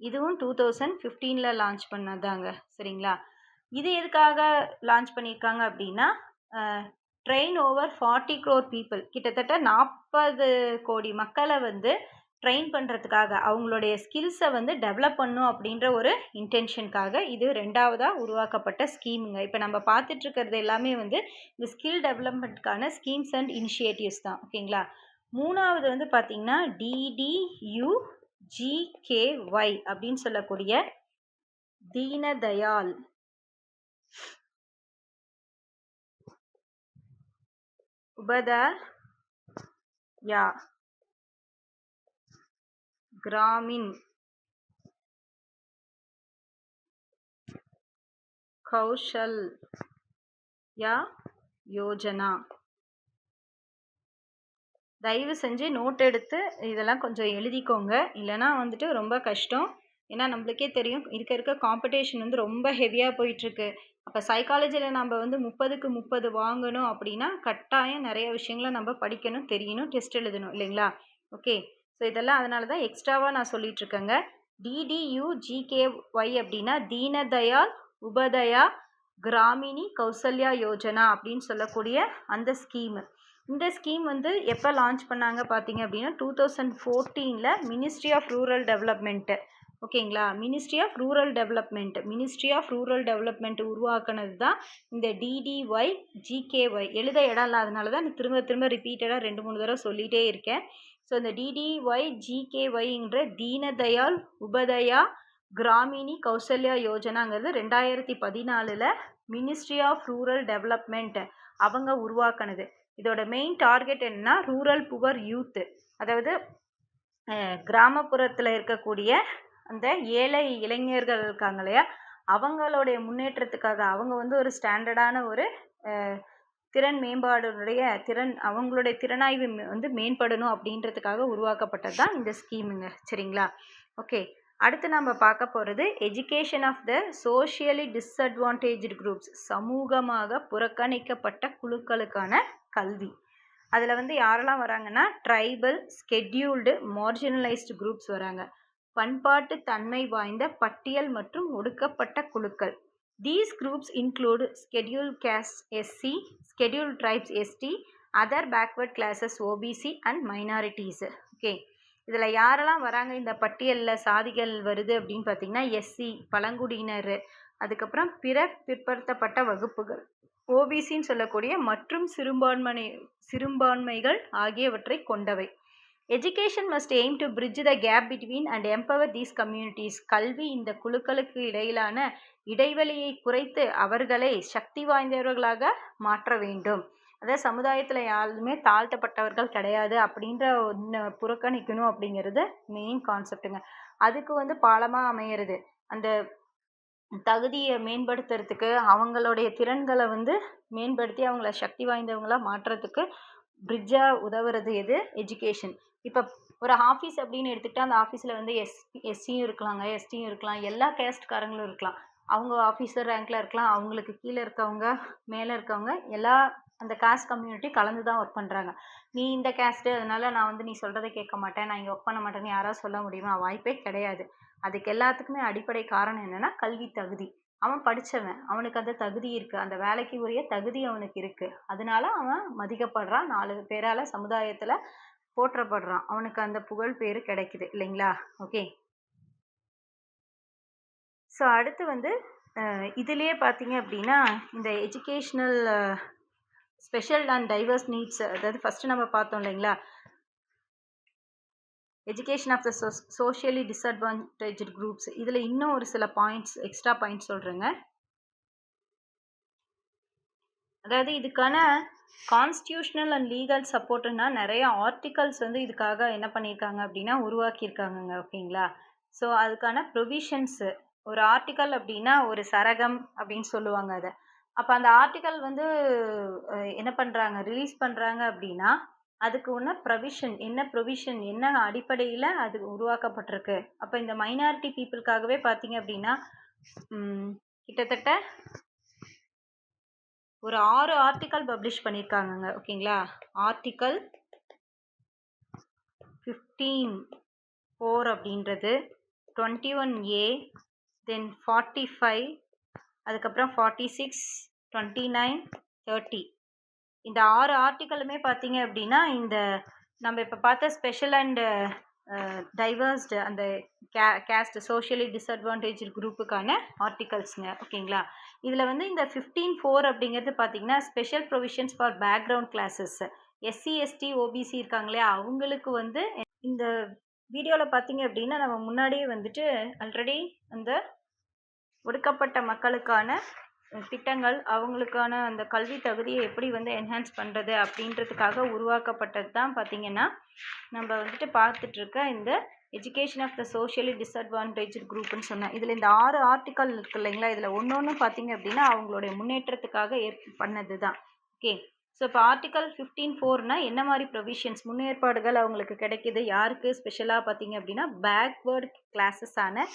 இதுவும் 2015 லான்ச் பண்ணதாங்க. சரிங்களா. இது எதுக்காக லான்ச் பண்ணியிருக்காங்க அப்படின்னா ட்ரெயின் ஓவர் 40 crore பீப்புள், கிட்டத்தட்ட 40 கோடி மக்களை வந்து ட்ரெயின் பண்ணுறதுக்காக, அவங்களுடைய ஸ்கில்ஸை வந்து டெவலப் பண்ணும் அப்படின்ற ஒரு இன்டென்ஷனுக்காக இது ரெண்டாவதாக உருவாக்கப்பட்ட ஸ்கீமுங்க. இப்போ நம்ம பார்த்துட்டு இருக்கிறது எல்லாமே வந்து இந்த ஸ்கில் டெவலப்மெண்ட்கான ஸ்கீம்ஸ் அண்ட் இனிஷியேட்டிவ்ஸ் தான். ஓகேங்களா. மூணாவது வந்து பார்த்தீங்கன்னா DDUGKY அப்படின்னு சொல்லக்கூடிய தீனதயாள் உபாத்யாயா கிராமின் கௌஷல்யா யோஜனா. தயவு செஞ்சு நோட் எடுத்து இதெல்லாம் கொஞ்சம் எழுதிக்கோங்க, இல்லைனா வந்துட்டு ரொம்ப கஷ்டம். ஏன்னா நம்மளுக்கே தெரியும் இருக்க காம்படிஷன் வந்து ரொம்ப ஹெவியாக போயிட்டுருக்கு. அப்போ சைக்காலஜியில் நம்ம வந்து 30க்கு 30 வாங்கணும் அப்படின்னா கட்டாயம் நிறைய விஷயங்களை நம்ம படிக்கணும், தெரியணும், டெஸ்ட் எழுதணும் இல்லைங்களா. ஓகே. ஸோ இதெல்லாம் அதனால தான் எக்ஸ்ட்ராவாக நான் சொல்லிட்டு இருக்கேங்க. DDUGKY அப்படின்னா தீனதயாள் உபாத்யாயா கிராமினி கௌசல்யா யோஜனா அப்படின்னு சொல்லக்கூடிய அந்த ஸ்கீமு. இந்த ஸ்கீம் வந்து எப்போ லான்ச் பண்ணாங்க பார்த்தீங்க அப்படின்னா 2014 மினிஸ்ட்ரி ஆஃப் ரூரல் டெவலப்மெண்ட்டு. ஓகேங்களா. மினிஸ்ட்ரி ஆஃப் ரூரல் டெவலப்மெண்ட் உருவாக்குனது தான் இந்த DDYGKY. எழுத இடம் இல்லாதனால தான் திரும்ப ரிப்பீட்டடாக 2-3 தடவை சொல்லிகிட்டே இருக்கேன். ஸோ இந்த DDYGKYன்ற தீனதயாள் உபாத்யாயா கிராமினி கௌசல்யா யோஜனாங்கிறது 2014 மினிஸ்ட்ரி ஆஃப் ரூரல் டெவலப்மெண்ட் அவங்க உருவாக்குனது. இதோட மெயின் டார்கெட் என்னன்னா ரூரல் புவர் யூத்து, அதாவது கிராமப்புறத்தில் இருக்கக்கூடிய அந்த ஏழை இளைஞர்கள் இருக்காங்க இல்லையா, அவங்களுடைய முன்னேற்றத்துக்காக அவங்க வந்து ஒரு ஸ்டாண்டர்டான ஒரு திறன் மேம்பாடுடைய அவங்களுடைய திறனாய்வு வந்து மேம்படணும் அப்படின்றதுக்காக உருவாக்கப்பட்டது தான் இந்த ஸ்கீமுங்க. சரிங்களா. ஓகே. அடுத்து நம்ம பார்க்க போகிறது education of the socially disadvantaged groups, சமூகமாக புறக்கணிக்கப்பட்ட குழுக்களுக்கான கல்வி. அதில் வந்து யாரெல்லாம் வராங்கன்னா ட்ரைபல், ஸ்கெட்யூல்டு, மார்ஜினலைஸ்டு குரூப்ஸ் வராங்க. பண்பாட்டு தன்மை வாய்ந்த பட்டியல் மற்றும் ஒடுக்கப்பட்ட குழுக்கள். These groups include scheduled caste SC, scheduled tribes ST, other backward classes OBC and minorities. Okay. இதில் யாரெல்லாம் வராங்க இந்த பட்டியலில் சாதிகள் வருது அப்படின்னு பார்த்தீங்கன்னா SC பழங்குடியினர், அதுக்கப்புறம் பிற பிற்படுத்தப்பட்ட வகுப்புகள், OBCன்னு சொல்லக்கூடிய மற்றும் சிறுபான்மைகள் ஆகியவற்றை கொண்டவை. Education must aim to bridge the gap between and empower these communities. கல்வி இந்த குழுக்களுக்கு இடையிலான இடைவெளியை குறைத்து அவர்களை சக்தி வாய்ந்தவர்களாக மாற்ற வேண்டும். அதாவது சமுதாயத்தில் யாருமே தாழ்த்தப்பட்டவர்கள் கிடையாது அப்படின்ற ஒன்று புறக்கணிக்கணும் அப்படிங்கிறது மெயின் கான்செப்டுங்க. அதுக்கு வந்து பாலமாக அமையிறது அந்த தகுதியை மேம்படுத்துறதுக்கு, அவங்களுடைய திறன்களை வந்து மேம்படுத்தி அவங்கள சக்தி வாய்ந்தவங்களாக மாற்றுறதுக்கு பிரிட்ஜாக உதவுறது எது? எஜுகேஷன். இப்போ ஒரு ஆஃபீஸ் அப்படின்னு எடுத்துக்கிட்டால் அந்த ஆஃபீஸில் வந்து எஸ்சியும் இருக்கலாங்க, எஸ்டியும் இருக்கலாம், எல்லா கேஸ்ட்காரங்களும் இருக்கலாம். அவங்க ஆஃபீஸர் ரேங்க்கில் இருக்கலாம், அவங்களுக்கு கீழே இருக்கவங்க, மேலே இருக்கவங்க, எல்லா அந்த காஸ்ட் கம்யூனிட்டி கலந்து தான் ஒர்க் பண்ணுறாங்க. நீ இந்த கேஸ்ட்டு, அதனால நான் வந்து நீ சொல்கிறத கேட்க மாட்டேன், நான் இங்கே ஒர்க் பண்ண மாட்டேன்னு யாராவது சொல்ல முடியுமா? வாய்ப்பே கிடையாது. அதுக்கு எல்லாத்துக்குமே அடிப்படை காரணம் என்னென்னா கல்வி தகுதி. அவன் படித்தவன், அவனுக்கு அந்த தகுதி இருக்குது, அந்த வேலைக்கு உரிய தகுதி அவனுக்கு இருக்குது, அதனால அவன் மதிக்கப்படுறான், 4 பேரால் சமுதாயத்தில் போற்றப்படுறான், அவனுக்கு அந்த புகழ் பேர் கிடைக்குது இல்லைங்களா. ஓகே. ஸோ அடுத்து வந்து இதுலேயே பார்த்தீங்க அப்படின்னா இந்த educational special and diverse needs, அதாவது ஃபஸ்ட்டு நம்ம பார்த்தோம் இல்லைங்களா, education of the socially disadvantaged groups. இதில் இன்னும் ஒரு சில பாயிண்ட்ஸ், எக்ஸ்ட்ரா பாயிண்ட்ஸ் சொல்கிறேங்க. அதாவது இதுக்கான கான்ஸ்டியூஷனல் அண்ட் லீகல் சப்போர்ட்டுன்னா நிறைய ஆர்டிகல்ஸ் வந்து இதுக்காக என்ன பண்ணியிருக்காங்க அப்படின்னா உருவாக்கியிருக்காங்கங்க. ஓகேங்களா. ஸோ அதுக்கான ப்ரொவிஷன்ஸு, ஒரு ஆர்டிக்கல் அப்படின்னா ஒரு சரகம் அப்படின்னு சொல்லுவாங்க அதை. அப்போ அந்த ஆர்டிக்கல் வந்து என்ன பண்ணுறாங்க, ரிலீஸ் பண்ணுறாங்க அப்படின்னா அதுக்கு ஒன்று ப்ரொவிஷன் என்ன அடிப்படையில் அது உருவாக்கப்பட்டிருக்கு. அப்போ இந்த மைனாரிட்டி பீப்புளுக்காகவே பார்த்தீங்க அப்படின்னா கிட்டத்தட்ட ஒரு 6 ஆர்டிக்கல் பப்ளிஷ் பண்ணியிருக்காங்கங்க. ஓகேங்களா. ஆர்டிக்கல் 15(4) அப்படின்றது, 21A, தென் 45, அதுக்கப்புறம் 46, 29, 30. இந்த 6 ஆர்டிக்கலுமே பார்த்தீங்க அப்படின்னா இந்த நம்ம இப்போ பார்த்த ஸ்பெஷல் அண்ட் டைவர்ஸ்டு அந்த கேஸ்ட் சோஷியலி டிஸ்அட்வான்டேஜ் குரூப்புக்கான ஆர்டிகல்ஸுங்க. ஓகேங்களா? இதில் வந்து இந்த 15(4) அப்படிங்கிறது பார்த்தீங்கன்னா special provisions for background classes SC ST OBC இருக்காங்களே அவங்களுக்கு வந்து இந்த வீடியோவில் பார்த்தீங்க அப்படின்னா நம்ம முன்னாடியே வந்துட்டு ஆல்ரெடி அந்த ஒடுக்கப்பட்ட மக்களுக்கான திட்டங்கள் அவங்களுக்கான அந்த கல்வி தகுதியை எப்படி வந்து என்ஹான்ஸ் பண்ணுறது அப்படின்றதுக்காக உருவாக்கப்பட்டது தான் பார்த்திங்கன்னா நம்ம வந்துட்டு பார்த்துட்ருக்க இந்த education of the socially disadvantage குரூப்னு சொன்னேன். இதில் இந்த 6 ஆர்டிக்கல் இருக்கு இல்லைங்களா, இதில் ஒன்று பார்த்திங்க அப்படின்னா அவங்களுடைய முன்னேற்றத்துக்காக பண்ணது தான். ஓகே, ஸோ இப்போ ஆர்டிக்கல் 15(4)னா என்ன மாதிரி ப்ரொவிஷன்ஸ் முன்னேற்பாடுகள் அவங்களுக்கு கிடைக்கிது, யாருக்கு ஸ்பெஷலாக பார்த்திங்க அப்படின்னா பேக்வேர்டு கிளாஸஸான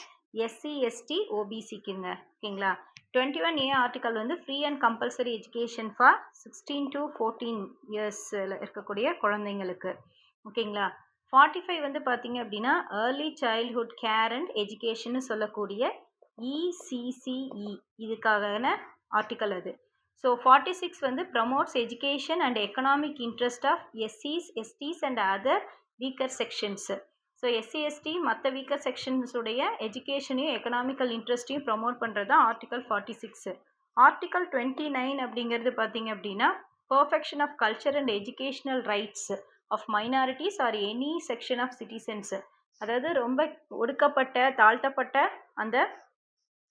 எஸ்சி எஸ்டி ஓபிசிக்குங்க. ஓகேங்களா? 21A ஆர்டிக்கல் வந்து free and compulsory education for 16 to 14 இயர்ஸில் இருக்கக்கூடிய குழந்தைங்களுக்கு. ஓகேங்களா? 45 வந்து பார்த்தீங்க அப்படின்னா early childhood care and education சொல்லக்கூடிய ECCE இதுக்கான ஆர்டிக்கல் அது. ஸோ 46 வந்து promotes education and economic interest of எஸ்சிஸ் STs and other weaker sections. So SC ST மற்ற வீக்கர் செக்ஷன்ஸுடைய எஜுகேஷனையும் எக்கனாமிக்கல் இன்ட்ரெஸ்ட்டையும் ப்ரமோட் பண்ணுறது தான் ஆர்டிக்கல் 46. ஆர்டிக்கல் 29 அப்படிங்கிறது பார்த்தீங்க அப்படின்னா perfection of culture and educational rights of minorities or any section of citizens. அதாவது ரொம்ப ஒடுக்கப்பட்ட தாழ்த்தப்பட்ட அந்த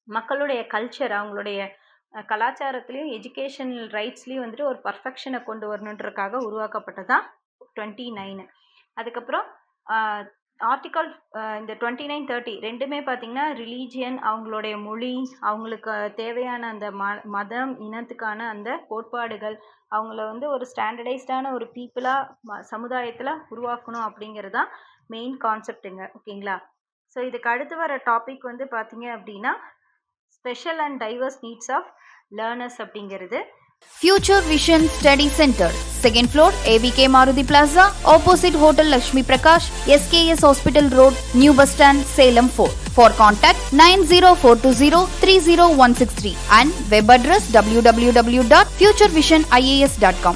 மக்களுடைய கல்ச்சர் அவங்களுடைய கலாச்சாரத்துலேயும் எஜுகேஷனல் ரைட்ஸ்லேயும் வந்துட்டு ஒரு பர்ஃபெக்ஷனை கொண்டு வரணுன்றதுக்காக உருவாக்கப்பட்டது தான் 29. அதுக்கப்புறம் ஆர்டிக்கல் இந்த 29, 30 ரெண்டுமே பார்த்திங்கன்னா ரிலீஜியன் அவங்களுடைய மொழி அவங்களுக்கு தேவையான அந்த மதம் இனத்துக்கான அந்த கோட்பாடுகள் அவங்கள வந்து ஒரு ஸ்டாண்டர்டைஸ்டான ஒரு பீப்புளாக சமுதாயத்தில் உருவாக்கணும் அப்படிங்கிறது தான் மெயின் கான்செப்டுங்க. ஓகேங்களா? ஸோ இதுக்கு அடுத்து வர டாபிக் வந்து பார்த்திங்க அப்படின்னா special and diverse needs of learners அப்படிங்கிறது. Future Vision Study Center, 2nd floor, AVK Maruti Plaza, opposite Hotel Lakshmi Prakash, SKS Hospital Road, New Bus Stand, Salem 4. For contact 90420 30163 and web address www.futurevision.ias.com.